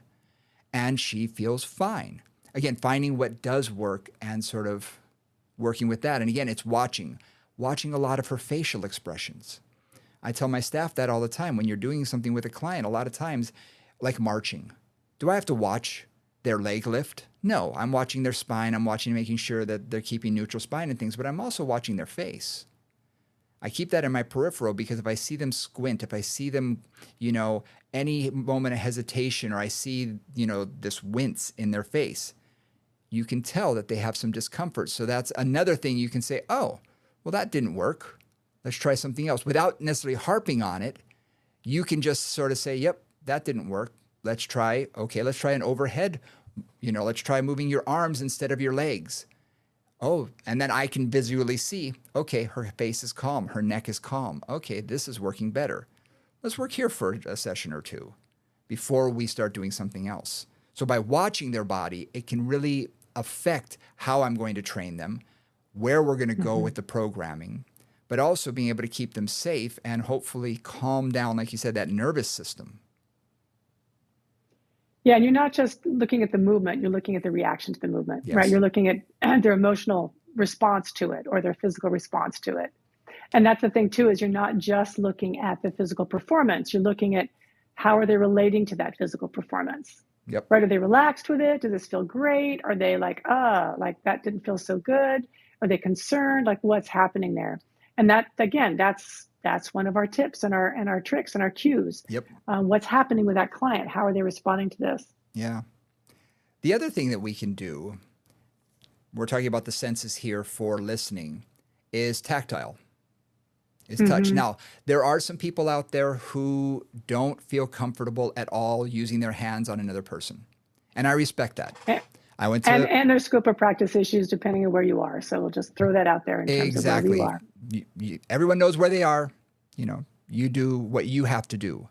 Speaker 1: And she feels fine. Again, finding what does work and sort of working with that. And again, it's watching a lot of her facial expressions. I tell my staff that all the time. When you're doing something with a client, a lot of times, like marching, do I have to watch their leg lift? No, I'm watching their spine. I'm watching, making sure that they're keeping neutral spine and things, but I'm also watching their face. I keep that in my peripheral, because if I see them squint, if I see them, any moment of hesitation, or I see, this wince in their face, you can tell that they have some discomfort. So that's another thing you can say, oh, well, that didn't work. Let's try something else. Without necessarily harping on it, you can just sort of say, yep, that didn't work. Let's try an overhead. Let's try moving your arms instead of your legs. Oh, and then I can visually see, okay, her face is calm, her neck is calm. Okay, this is working better. Let's work here for a session or two before we start doing something else. So by watching their body, it can really affect how I'm going to train them, where we're going to go
Speaker 2: Mm-hmm.
Speaker 1: with the programming, but also being able to keep them safe and hopefully calm down, like you said, that nervous system.
Speaker 2: Yeah, and you're not just looking at the movement, you're looking at the reaction to the movement, right?
Speaker 1: Yes.
Speaker 2: You're looking at their emotional response to it, or their physical response to it. And that's the thing too, is you're not just looking at the physical performance, you're looking at how are they relating to that physical performance,
Speaker 1: Yep.
Speaker 2: right? Are they relaxed with it? Does this feel great? Are they like, like that didn't feel so good? Are they concerned? Like, what's happening there? And that, again, that's one of our tips and our tricks and our cues.
Speaker 1: Yep.
Speaker 2: What's happening with that client? How are they responding to this?
Speaker 1: Yeah. The other thing that we can do, we're talking about the senses here for listening, is tactile, is touch.
Speaker 2: Mm-hmm.
Speaker 1: Now, there are some people out there who don't feel comfortable at all using their hands on another person. And I respect that. I went to
Speaker 2: And there's scope of practice issues depending on where you are. So we'll just throw that out there in terms of wherever you
Speaker 1: exactly.
Speaker 2: are.
Speaker 1: Everyone knows where they are. You do what you have to do.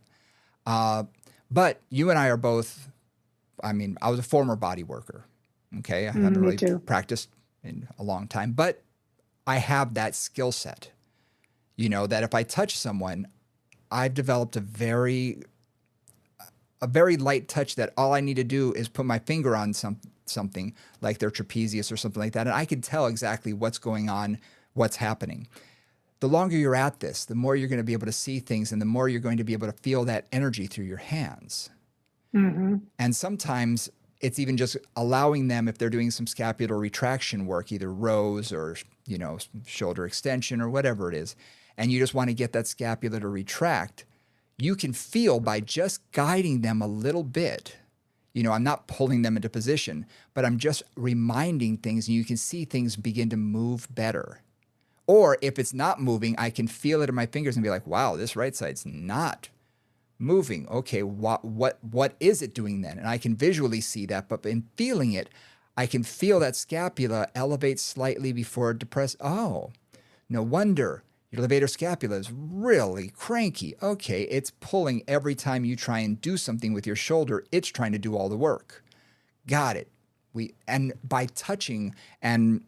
Speaker 1: But you and I are both, I mean, I was a former body worker. Okay. I haven't
Speaker 2: Me
Speaker 1: really
Speaker 2: too.
Speaker 1: practiced in a long time, but I have that skill set, that if I touch someone, I've developed a very light touch that all I need to do is put my finger on something like their trapezius or something like that. And I can tell exactly what's going on, what's happening. The longer you're at this, the more you're going to be able to see things and the more you're going to be able to feel that energy through your hands.
Speaker 2: Mm-hmm.
Speaker 1: And sometimes it's even just allowing them, if they're doing some scapular retraction work, either rows or, shoulder extension or whatever it is, and you just want to get that scapula to retract, you can feel by just guiding them a little bit. I'm not pulling them into position, but I'm just reminding things, and you can see things begin to move better. Or if it's not moving, I can feel it in my fingers and be like, wow, this right side's not moving. Okay, what is it doing then? And I can visually see that, but in feeling it, I can feel that scapula elevate slightly before it depress. Oh, no wonder your levator scapula is really cranky. Okay, it's pulling every time you try and do something with your shoulder. It's trying to do all the work. Got it. And by touching and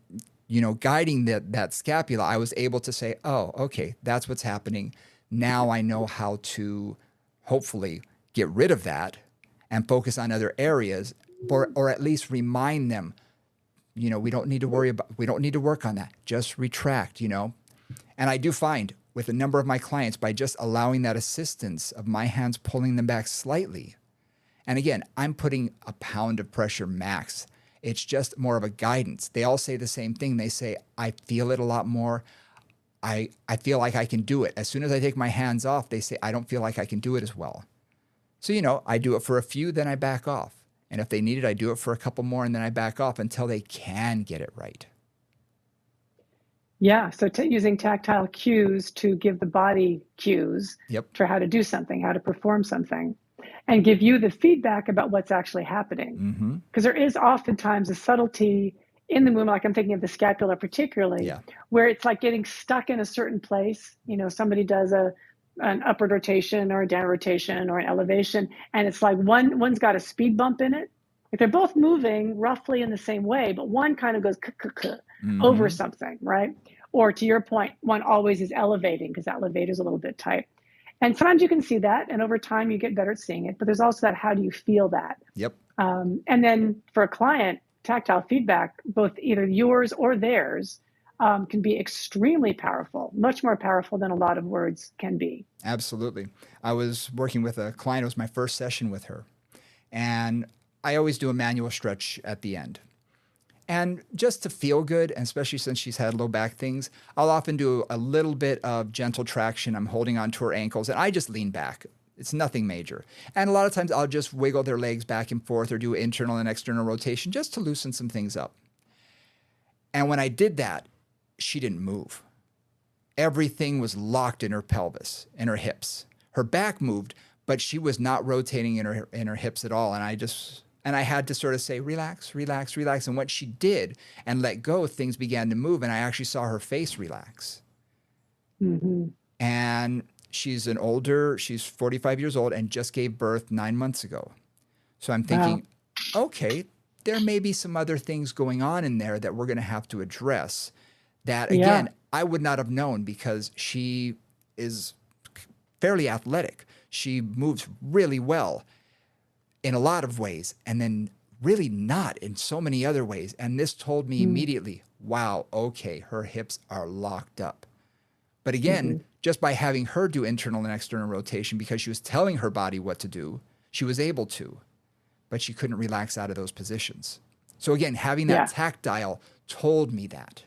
Speaker 1: guiding that scapula, I was able to say, oh, okay, that's what's happening. Now I know how to hopefully get rid of that and focus on other areas, or at least remind them, we don't need to work on that. Just retract, And I do find with a number of my clients, by just allowing that assistance of my hands pulling them back slightly. And again, I'm putting a pound of pressure max. It's just more of a guidance. They all say the same thing. They say, I feel it a lot more. I feel like I can do it. As soon as I take my hands off, they say, I don't feel like I can do it as well. So, I do it for a few, then I back off. And if they need it, I do it for a couple more, and then I back off until they can get it right.
Speaker 2: Yeah. So using tactile cues to give the body cues
Speaker 1: Yep.
Speaker 2: for how to do something, how to perform something, and give you the feedback about what's actually happening. Because there is oftentimes a subtlety in the movement, like I'm thinking of the scapula particularly, where it's like getting stuck in a certain place. Somebody does an upward rotation or a downward rotation or an elevation, and it's like one's got a speed bump in it. Like they're both moving roughly in the same way, but one kind of goes over something, right? Or to your point, one always is elevating because that levator is a little bit tight. And sometimes you can see that, and over time you get better at seeing it. But there's also that, how do you feel that?
Speaker 1: Yep.
Speaker 2: And then for a client, tactile feedback, both either yours or theirs, can be extremely powerful, much more powerful than a lot of words can be.
Speaker 1: Absolutely. I was working with a client. It was my first session with her. And I always do a manual stretch at the end. And just to feel good, and especially since she's had low back things, I'll often do a little bit of gentle traction. I'm holding onto her ankles, and I just lean back. It's nothing major. And a lot of times I'll just wiggle their legs back and forth or do internal and external rotation just to loosen some things up. And when I did that, she didn't move. Everything was locked in her pelvis, in her hips. Her back moved, but she was not rotating in her hips at all. And I had to sort of say, relax, relax, relax. And what she did and let go, things began to move. And I actually saw her face relax. And she's 45 years old and just gave birth 9 months ago. So I'm thinking, okay, there may be some other things going on in there that we're going to have to address that, again, I would not have known because she is fairly athletic. She moves really well in a lot of ways, and then really not in so many other ways. And this told me immediately, wow, okay, her hips are locked up. But again, just by having her do internal and external rotation, because she was telling her body what to do, she was able to, but she couldn't relax out of those positions. So again, having that tactile told me that.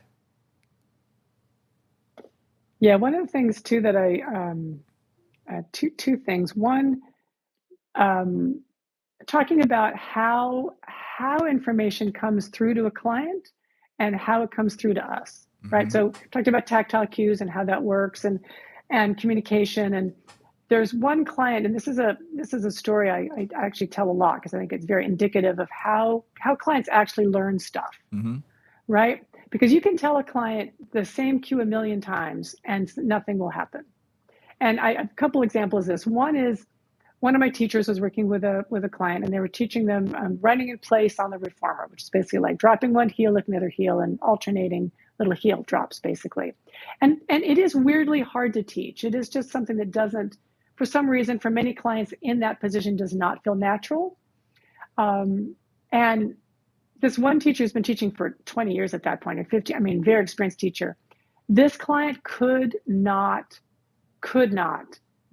Speaker 2: Yeah, one of the things too that two things. One, talking about how information comes through to a client and how it comes through to us, right? So talked about tactile cues and how that works and communication. And there's one client, and this is a story I actually tell a lot because I think it's very indicative of how clients actually learn stuff, right? Because you can tell a client the same cue a million times and nothing will happen. And a couple examples of this. One is one of my teachers was working with a client, and they were teaching them running in place on the reformer, which is basically like dropping one heel, lifting the other heel, and alternating little heel drops, basically. And it is weirdly hard to teach. It is just something that doesn't, for some reason, for many clients in that position, does not feel natural. And this one teacher who's been teaching for 20 years at that point, or 50, I mean, very experienced teacher. This client could not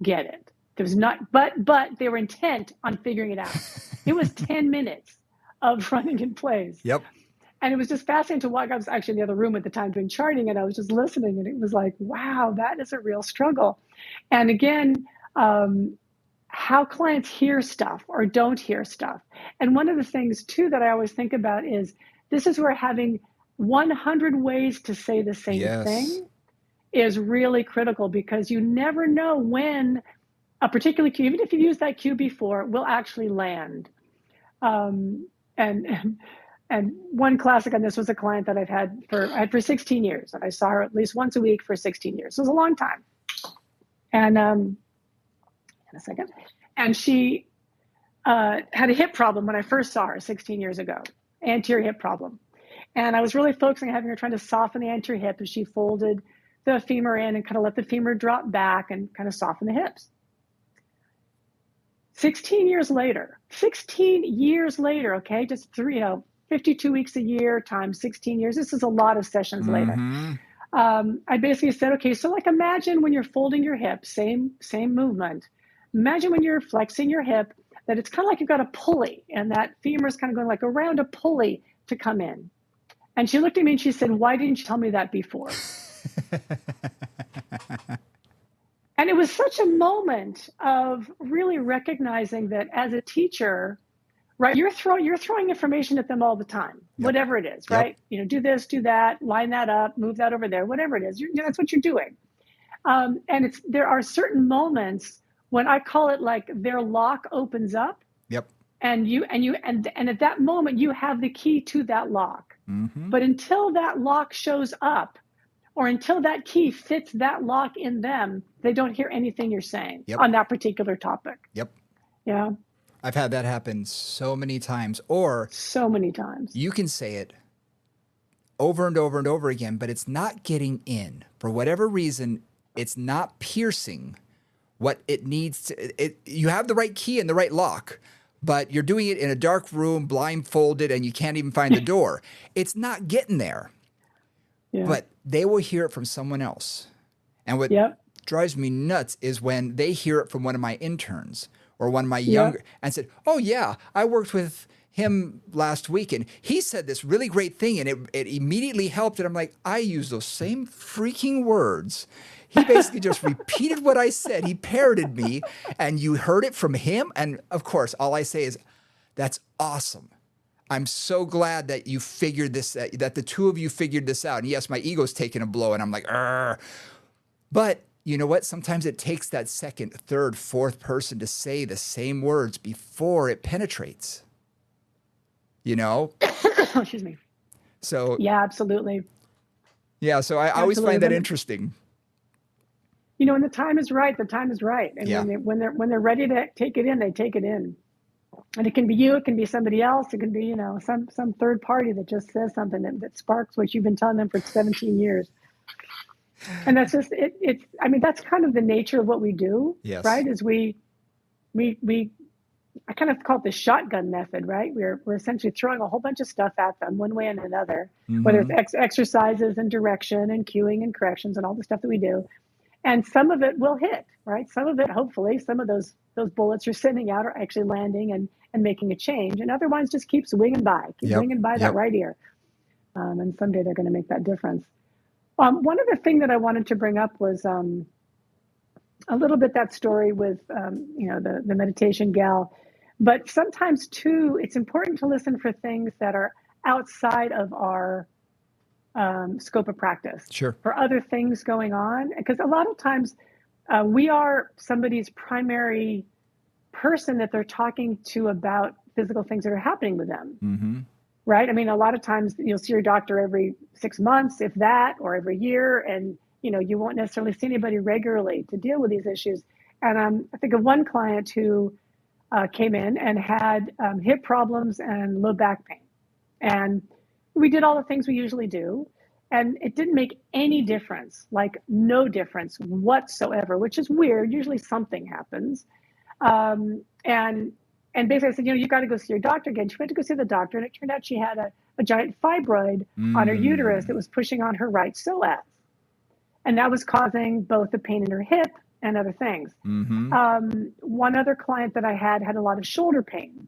Speaker 2: get it. There was not, but they were intent on figuring it out. It was 10 minutes of running in place.
Speaker 1: Yep.
Speaker 2: And it was just fascinating to watch. I was actually in the other room at the time doing charting, and I was just listening, and it was like, wow, that is a real struggle. And again, how clients hear stuff or don't hear stuff. And one of the things too that I always think about is this is where having 100 ways to say the same thing is really critical, because you never know when a particular cue, even if you've used that cue before, will actually land. And one classic on this was a client that I had for 16 years, and I saw her at least once a week for 16 years. So it was a long time. And in a second. And she had a hip problem when I first saw her 16 years ago, anterior hip problem. And I was really focusing on having her trying to soften the anterior hip as she folded the femur in and kind of let the femur drop back and kind of soften the hips. 16 years later, okay, just 52 weeks a year times 16 years. This is a lot of sessions later. I basically said, okay, so like imagine when you're folding your hip, same movement. Imagine when you're flexing your hip, that it's kind of like you've got a pulley, and that femur is kind of going like around a pulley to come in. And she looked at me and she said, why didn't you tell me that before? And it was such a moment of really recognizing that as a teacher, right, you're throwing information at them all the time, whatever it is, right? Do this, do that, line that up, move that over there, whatever it is. That's what you're doing. And there are certain moments when I call it like their lock opens up.
Speaker 1: Yep.
Speaker 2: And at that moment you have the key to that lock. But until that lock shows up, or until that key fits that lock in them, they don't hear anything you're saying on that particular topic.
Speaker 1: Yep.
Speaker 2: Yeah.
Speaker 1: I've had that happen so many times. Or
Speaker 2: so many times.
Speaker 1: You can say it over and over and over again, but it's not getting in. For whatever reason, it's not piercing what it needs to. You have the right key and the right lock, but you're doing it in a dark room, blindfolded, and you can't even find the door. It's not getting there. Yeah. But they will hear it from someone else. And what drives me nuts is when they hear it from one of my interns or one of my younger, and said, oh yeah, I worked with him last week and he said this really great thing and it immediately helped. And I'm like, I use those same freaking words. He basically just repeated what I said. He parroted me and you heard it from him. And of course, all I say is, that's awesome. I'm so glad that you figured this, that the two of you figured this out. And yes, my ego's taking a blow and I'm like, argh. But you know what? Sometimes it takes that second, third, fourth person to say the same words before it penetrates.
Speaker 2: Excuse me.
Speaker 1: So
Speaker 2: yeah, absolutely.
Speaker 1: Yeah, so I always find that interesting.
Speaker 2: When the time is right, the time is right. And when they're ready to take it in, they take it in. And it can be you, it can be somebody else, it can be, some third party that just says something that sparks what you've been telling them for 17 years. And that's just it's that's kind of the nature of what we do.
Speaker 1: Yes.
Speaker 2: Right? Is we I kind of call it the shotgun method, right? We're essentially throwing a whole bunch of stuff at them one way and another, whether it's exercises and direction and cueing and corrections and all the stuff that we do. And some of it will hit, right? Some of it, hopefully, some of those bullets you're sending out are actually landing and making a change. And other ones just keep swinging by, that right ear. And someday they're going to make that difference. One other thing that I wanted to bring up was a little bit that story with, the meditation gal. But sometimes, too, it's important to listen for things that are outside of our scope of practice.
Speaker 1: Sure.
Speaker 2: For other things going on. Because a lot of times we are somebody's primary person that they're talking to about physical things that are happening with them. Right? A lot of times you'll see your doctor every 6 months, if that, or every year. And, you won't necessarily see anybody regularly to deal with these issues. And I think of one client who came in and had hip problems and low back pain. And we did all the things we usually do. And it didn't make any difference, like no difference whatsoever, which is weird. Usually something happens. Um, and and basically I said, you've got to go see your doctor again. She went to go see the doctor, and it turned out she had a giant fibroid on her uterus that was pushing on her right psoas. And that was causing both the pain in her hip and other things. One other client that I had a lot of shoulder pain.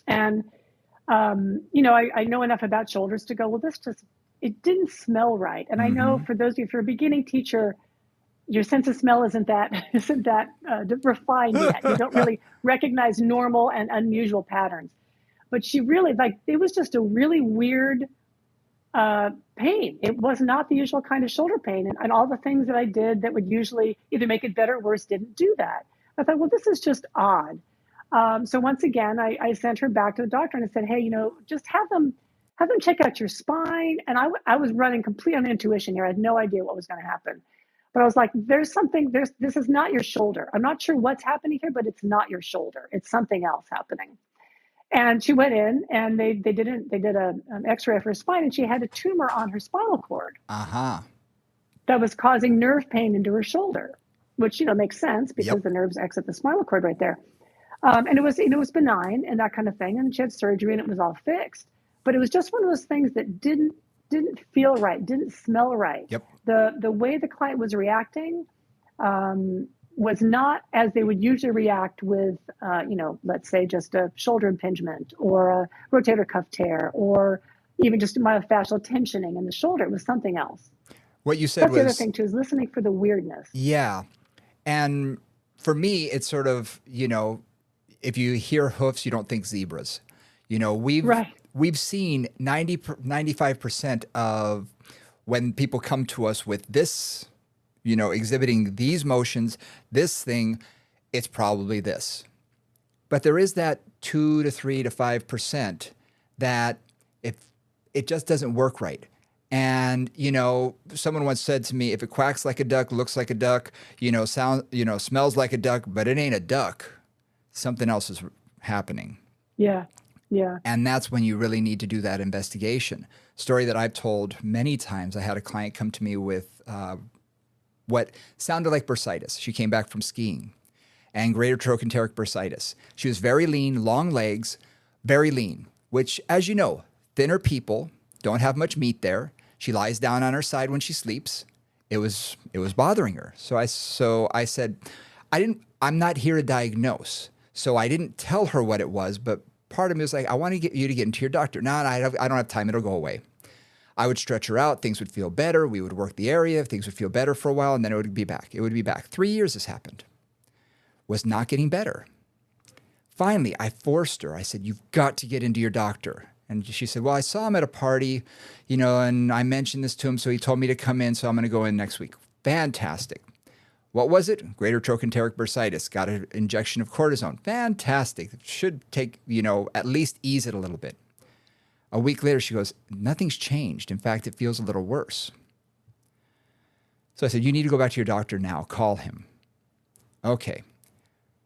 Speaker 2: And, I know enough about shoulders to go, well, it didn't smell right. And I know for those of you, if you're a beginning teacher, your sense of smell isn't that refined yet. You don't really recognize normal and unusual patterns. But she really, it was just a really weird pain. It was not the usual kind of shoulder pain. And all the things that I did that would usually either make it better or worse didn't do that. I thought, well, this is just odd. So once again, I sent her back to the doctor and I said, hey, just have them check out your spine. And I was running complete on intuition here. I had no idea what was going to happen. But I was like, this is not your shoulder. I'm not sure what's happening here, but it's not your shoulder. It's something else happening. And she went in and they did an X-ray of her spine, and she had a tumor on her spinal cord that was causing nerve pain into her shoulder, which makes sense because the nerves exit the spinal cord right there. And it was benign and that kind of thing. And she had surgery and it was all fixed. But it was just one of those things that didn't feel right, didn't smell right.
Speaker 1: Yep.
Speaker 2: The way the client was reacting was not as they would usually react with, let's say just a shoulder impingement or a rotator cuff tear or even just myofascial tensioning in the shoulder. It was something else.
Speaker 1: What you said
Speaker 2: That's the other thing too, is listening for the weirdness.
Speaker 1: Yeah. And for me, it's sort of, if you hear hoofs, you don't think zebras. We've seen 95% of when people come to us with this, exhibiting these motions, this thing, it's probably this. But there is that 2 to 3 to 5% that if it just doesn't work right. And, someone once said to me, if it quacks like a duck, looks like a duck, smells like a duck, but it ain't a duck, something else is happening.
Speaker 2: Yeah. Yeah.
Speaker 1: And that's when you really need to do that investigation. Story that I've told many times. I had a client come to me with what sounded like bursitis. She came back from skiing and greater trochanteric bursitis. She was very lean, long legs, very lean, which, as you know, thinner people don't have much meat there. She lies down on her side when she sleeps. It was bothering her. So I said, I'm not here to diagnose. So I didn't tell her what it was, but part of me was like, I want to get you to get into your doctor. No, I don't have time. It'll go away. I would stretch her out. Things would feel better. We would work the area. Things would feel better for a while, and then it would be back. It would be back. 3 years this happened. Was not getting better. Finally, I forced her. I said, you've got to get into your doctor. And she said, well, I saw him at a party, and I mentioned this to him, so he told me to come in, so I'm going to go in next week. Fantastic. What was it? Greater trochanteric bursitis. Got an injection of cortisone. Fantastic. It should take, at least ease it a little bit. A week later, she goes, nothing's changed. In fact, it feels a little worse. So I said, you need to go back to your doctor now. Call him. Okay.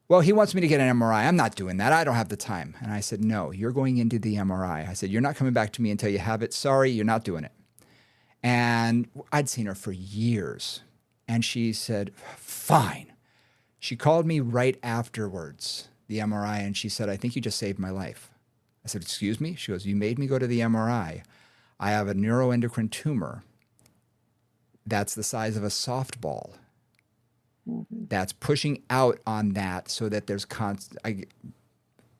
Speaker 1: Well, he wants me to get an MRI. I'm not doing that. I don't have the time. And I said, no, you're going into the MRI. I said, you're not coming back to me until you have it. Sorry, you're not doing it. And I'd seen her for years. And she said, fine. She called me right afterwards, the MRI, and she said, I think you just saved my life. I said, excuse me? She goes, you made me go to the MRI. I have a neuroendocrine tumor that's the size of a softball. That's pushing out on that so that there's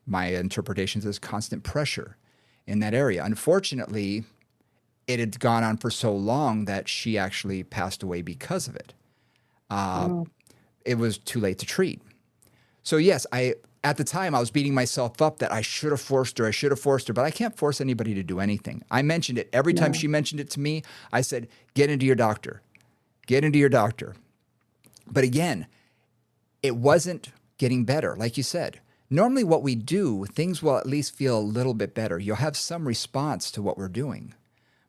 Speaker 1: my interpretation is there's constant pressure in that area. Unfortunately, it had gone on for so long that she actually passed away because of it. It was too late to treat. So yes, at the time I was beating myself up that I should have forced her, but I can't force anybody to do anything. I mentioned it. Every time she mentioned it to me, I said, get into your doctor. Get into your doctor. But again, it wasn't getting better, like you said. Normally what we do, things will at least feel a little bit better. You'll have some response to what we're doing.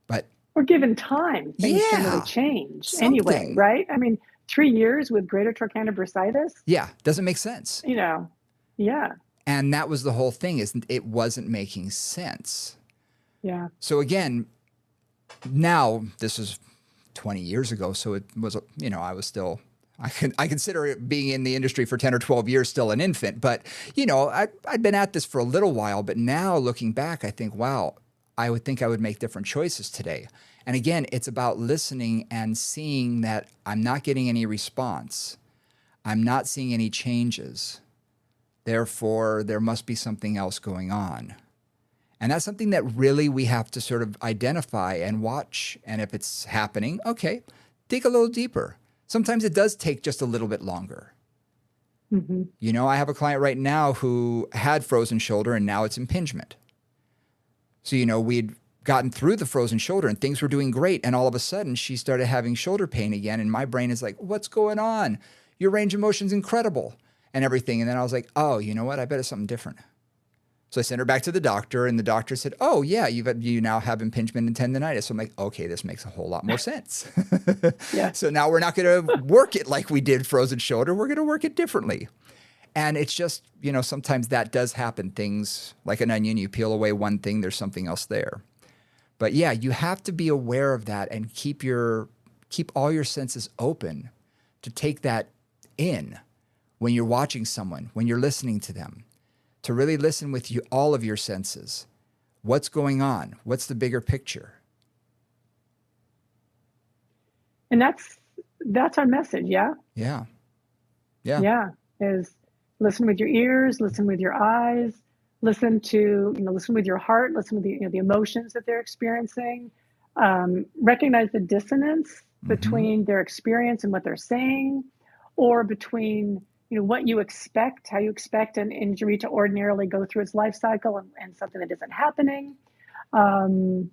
Speaker 1: But
Speaker 2: or given time, things can really change anyway, right? I mean, 3 years with greater trochanter bursitis.
Speaker 1: Yeah, doesn't make sense.
Speaker 2: You know, yeah,
Speaker 1: And that was the whole thing, is it wasn't making sense.
Speaker 2: yeah.
Speaker 1: So again, now this is 20 years ago, so it was, you know, I was still, I consider it, being in the industry for 10 or 12 years, still an infant. But, you know, I'd been at this for a little while, but now looking back, I think, wow, I would think I would make different choices today. And again, it's about listening and seeing that I'm not getting any response. I'm not seeing any changes. Therefore, there must be something else going on. And that's something that really we have to sort of identify and watch. And if it's happening, okay, dig a little deeper. Sometimes it does take just a little bit longer.
Speaker 2: Mm-hmm.
Speaker 1: You know, I have a client right now who had frozen shoulder and now it's impingement. So, you know, we'd gotten through the frozen shoulder and things were doing great. And all of a sudden she started having shoulder pain again. And my brain is like, what's going on? Your range of motion's incredible and everything. And then I was like, oh, you know what? I bet it's something different. So I sent her back to the doctor and the doctor said, oh yeah, you now have impingement and tendonitis. So I'm like, okay, this makes a whole lot more sense.
Speaker 2: Yeah.
Speaker 1: So now we're not going to work it like we did frozen shoulder. We're going to work it differently. And it's just, you know, sometimes that does happen. Things like an onion, you peel away one thing, there's something else there. But yeah, you have to be aware of that and keep all your senses open to take that in when you're watching someone, when you're listening to them, to really listen with all of your senses. What's going on? What's the bigger picture?
Speaker 2: And that's our message, yeah?
Speaker 1: Yeah. Yeah.
Speaker 2: Yeah, is listen with your ears, listen with your eyes, listen with your heart, listen with the emotions that they're experiencing. Recognize the dissonance between their experience and what they're saying, or between what you expect, how you expect an injury to ordinarily go through its life cycle and something that isn't happening. And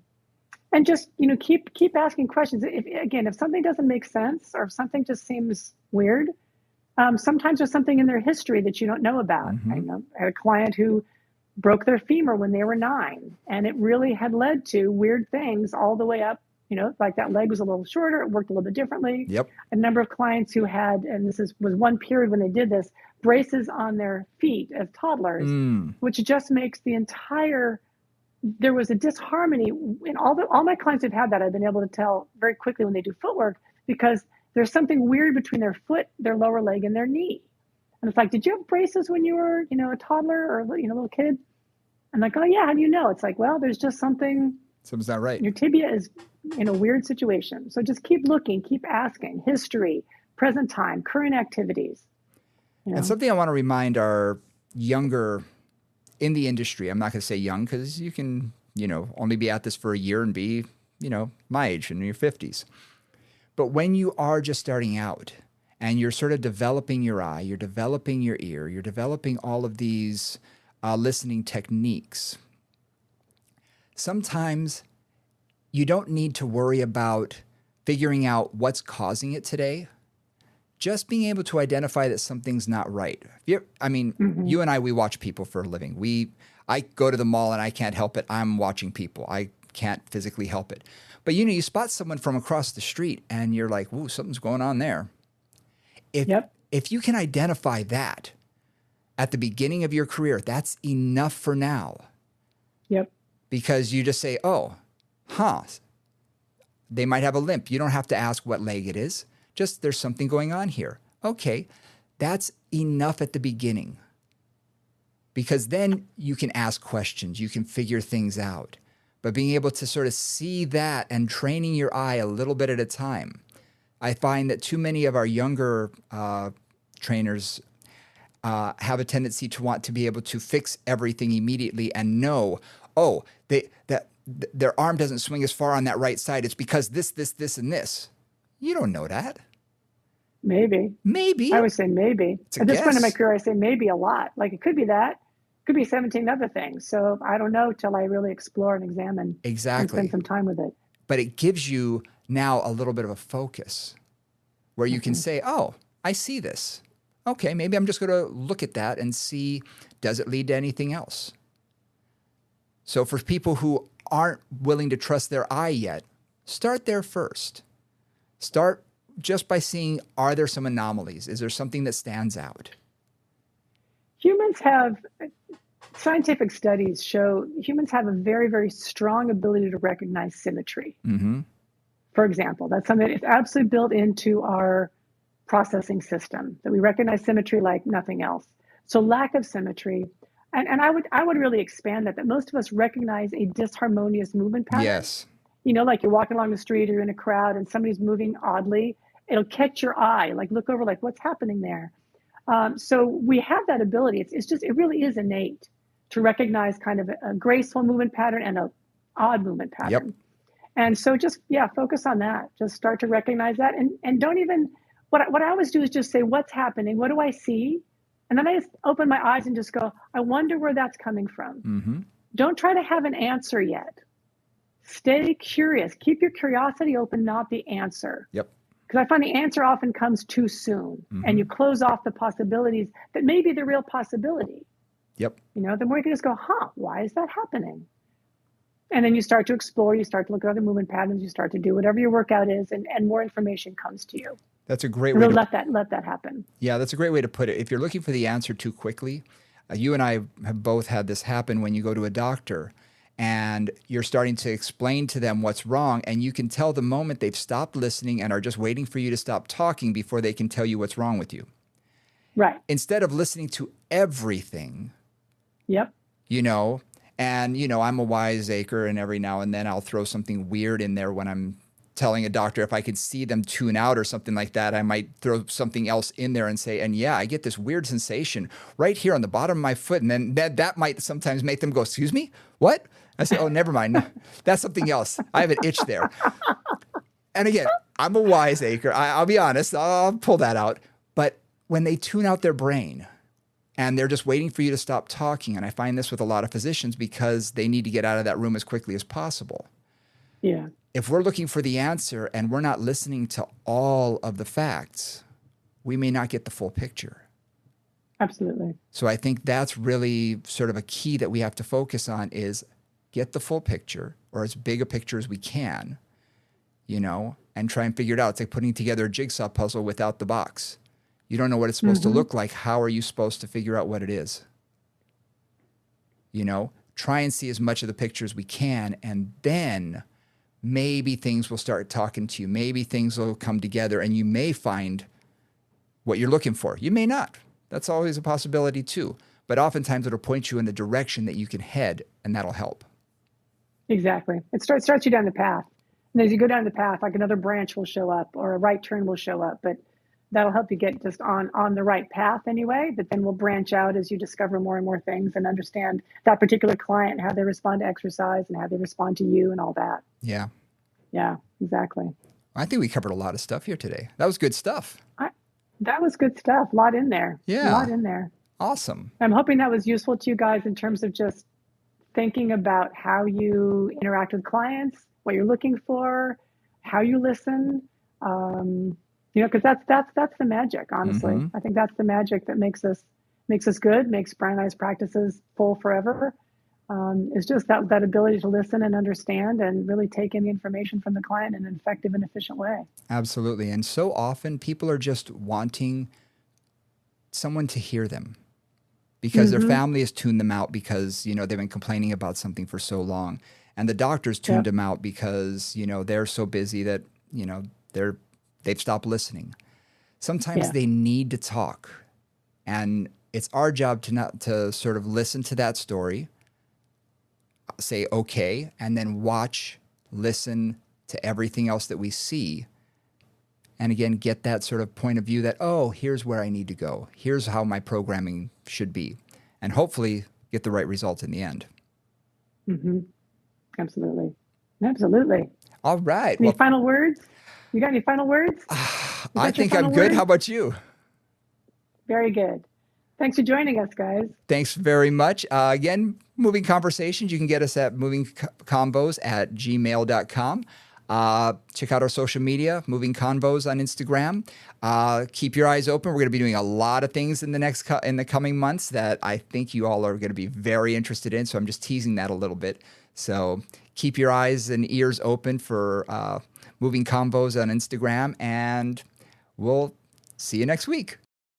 Speaker 2: just keep asking questions. If something doesn't make sense or if something just seems weird, sometimes there's something in their history that you don't know about. I had a client who broke their femur when they were 9, and it really had led to weird things all the way up. Like that leg was a little shorter, it worked a little bit differently.
Speaker 1: Yep.
Speaker 2: A number of clients who had, and was one period when they did this, braces on their feet as toddlers, which just makes there was a disharmony in all my clients who've had that. I've been able to tell very quickly when they do footwork, because there's something weird between their foot, their lower leg, and their knee. And it's like, did you have braces when you were, a toddler or, little kid? I'm like, oh yeah, how do you know? It's like, well, there's just something's
Speaker 1: not right.
Speaker 2: Your tibia is in a weird situation. So just keep looking, keep asking. History, present time, current activities.
Speaker 1: And something I want to remind our younger in the industry, I'm not going to say young because you can, only be at this for a year and be, my age in your 50s. But when you are just starting out and you're sort of developing your eye, you're developing your ear, you're developing all of these listening techniques, sometimes you don't need to worry about figuring out what's causing it today. Just being able to identify that something's not right. You and I, we watch people for a living. I go to the mall and I can't help it. I'm watching people. I can't physically help it. But you spot someone from across the street and you're like, ooh, something's going on there. If you can identify that at the beginning of your career, that's enough for now.
Speaker 2: Yep.
Speaker 1: Because you just say, oh, they might have a limp. You don't have to ask what leg it is. Just there's something going on here. Okay, that's enough at the beginning. Because then you can ask questions. You can figure things out. But being able to sort of see that and training your eye a little bit at a time. I find that too many of our younger trainers have a tendency to want to be able to fix everything immediately and know, their arm doesn't swing as far on that right side. It's because this, and this. You don't know that.
Speaker 2: Maybe. I would say maybe. At this point in my career, I say maybe a lot. Like it could be that. It could be 17 other things. So I don't know till I really explore and examine.
Speaker 1: Exactly.
Speaker 2: And spend some time with it.
Speaker 1: But it gives you now a little bit of a focus where you can say, oh, I see this. Okay, maybe I'm just going to look at that and see, does it lead to anything else? So for people who aren't willing to trust their eye yet, start there first. Start just by seeing, are there some anomalies? Is there something that stands out?
Speaker 2: Humans have, scientific studies show humans have a very, very strong ability to recognize symmetry.
Speaker 1: Mm-hmm.
Speaker 2: For example, that's something that's absolutely built into our processing system, that we recognize symmetry like nothing else. So lack of symmetry, and I would really expand that most of us recognize a disharmonious movement pattern.
Speaker 1: Yes.
Speaker 2: You know, like you're walking along the street or you're in a crowd and somebody's moving oddly, it'll catch your eye, like look over, like what's happening there. So we have that ability. It's just, it really is innate to recognize kind of a graceful movement pattern and a odd movement pattern.
Speaker 1: Yep.
Speaker 2: And so just, yeah, focus on that. Just start to recognize that. And don't even, what I always do is just say, what's happening? What do I see? And then I just open my eyes and just go, I wonder where that's coming from.
Speaker 1: Mm-hmm.
Speaker 2: Don't try to have an answer yet. Stay curious. Keep your curiosity open, not the answer.
Speaker 1: Yep.
Speaker 2: Because I find the answer often comes too soon, and you close off the possibilities that may be the real possibility.
Speaker 1: Yep.
Speaker 2: You know, the more you can just go, why is that happening? And then you start to explore, you start to look at other movement patterns, you start to do whatever your workout is, and more information comes to you.
Speaker 1: That's a great way
Speaker 2: to let that happen.
Speaker 1: Yeah, that's a great way to put it. If you're looking for the answer too quickly, you and I have both had this happen when you go to a doctor and you're starting to explain to them what's wrong, and you can tell the moment they've stopped listening and are just waiting for you to stop talking before they can tell you what's wrong with you.
Speaker 2: Right.
Speaker 1: Instead of listening to everything.
Speaker 2: Yep.
Speaker 1: You know, and, you know, I'm a wiseacre, and every now and then I'll throw something weird in there when I'm telling a doctor. If I could see them tune out or something like that, I might throw something else in there and say, and yeah, I get this weird sensation right here on the bottom of my foot. And then that might sometimes make them go, excuse me, what? I say, oh, never mind. No, that's something else. I have an itch there. And again, I'm a wiseacre. I'll be honest. I'll pull that out. But when they tune out their brain and they're just waiting for you to stop talking, and I find this with a lot of physicians because they need to get out of that room as quickly as possible.
Speaker 2: Yeah.
Speaker 1: If we're looking for the answer and we're not listening to all of the facts, we may not get the full picture.
Speaker 2: Absolutely.
Speaker 1: So I think that's really sort of a key that we have to focus on is get the full picture, or as big a picture as we can, you know, and try and figure it out. It's like putting together a jigsaw puzzle without the box. You don't know what it's supposed to look like. How are you supposed to figure out what it is? You know, try and see as much of the picture as we can, and then maybe things will start talking to you. Maybe things will come together and you may find what you're looking for. You may not. That's always a possibility too. But oftentimes it'll point you in the direction that you can head, and that'll help.
Speaker 2: Exactly. It starts you down the path. And as you go down the path, like another branch will show up or a right turn will show up. But that'll help you get just on the right path anyway. But then we'll branch out as you discover more and more things and understand that particular client, how they respond to exercise and how they respond to you and all that.
Speaker 1: Yeah.
Speaker 2: Yeah, exactly.
Speaker 1: I think we covered a lot of stuff here today. That was good stuff.
Speaker 2: That was good stuff. A lot in there.
Speaker 1: Yeah.
Speaker 2: A lot in there.
Speaker 1: Awesome.
Speaker 2: I'm hoping that was useful to you guys in terms of just thinking about how you interact with clients, what you're looking for, how you listen. You know, because that's the magic, honestly. I think that's the magic that makes us good, makes Brian and I's practices full forever. Is just that ability to listen and understand and really take in the information from the client in an effective and efficient way.
Speaker 1: Absolutely. And so often people are just wanting someone to hear them because their family has tuned them out because, you know, they've been complaining about something for so long. And the doctors tuned them out because, you know, they're so busy that, you know, they've stopped listening. Sometimes they need to talk. And it's our job to sort of listen to that story, say, okay, and then listen to everything else that we see. And again, get that sort of point of view that, oh, here's where I need to go. Here's how my programming should be. And hopefully get the right result in the end.
Speaker 2: Absolutely. Absolutely.
Speaker 1: All right.
Speaker 2: Any final words? You got any final words?
Speaker 1: I think I'm good. How about you?
Speaker 2: Very good. Thanks for joining us, guys.
Speaker 1: Thanks very much. Again, Moving Conversations, you can get us at movingconvos@gmail.com. Check out our social media, Moving Convos on Instagram. Keep your eyes open. We're going to be doing a lot of things in the coming months that I think you all are going to be very interested in. So I'm just teasing that a little bit. So keep your eyes and ears open for Moving Convos on Instagram, and We'll see you next week.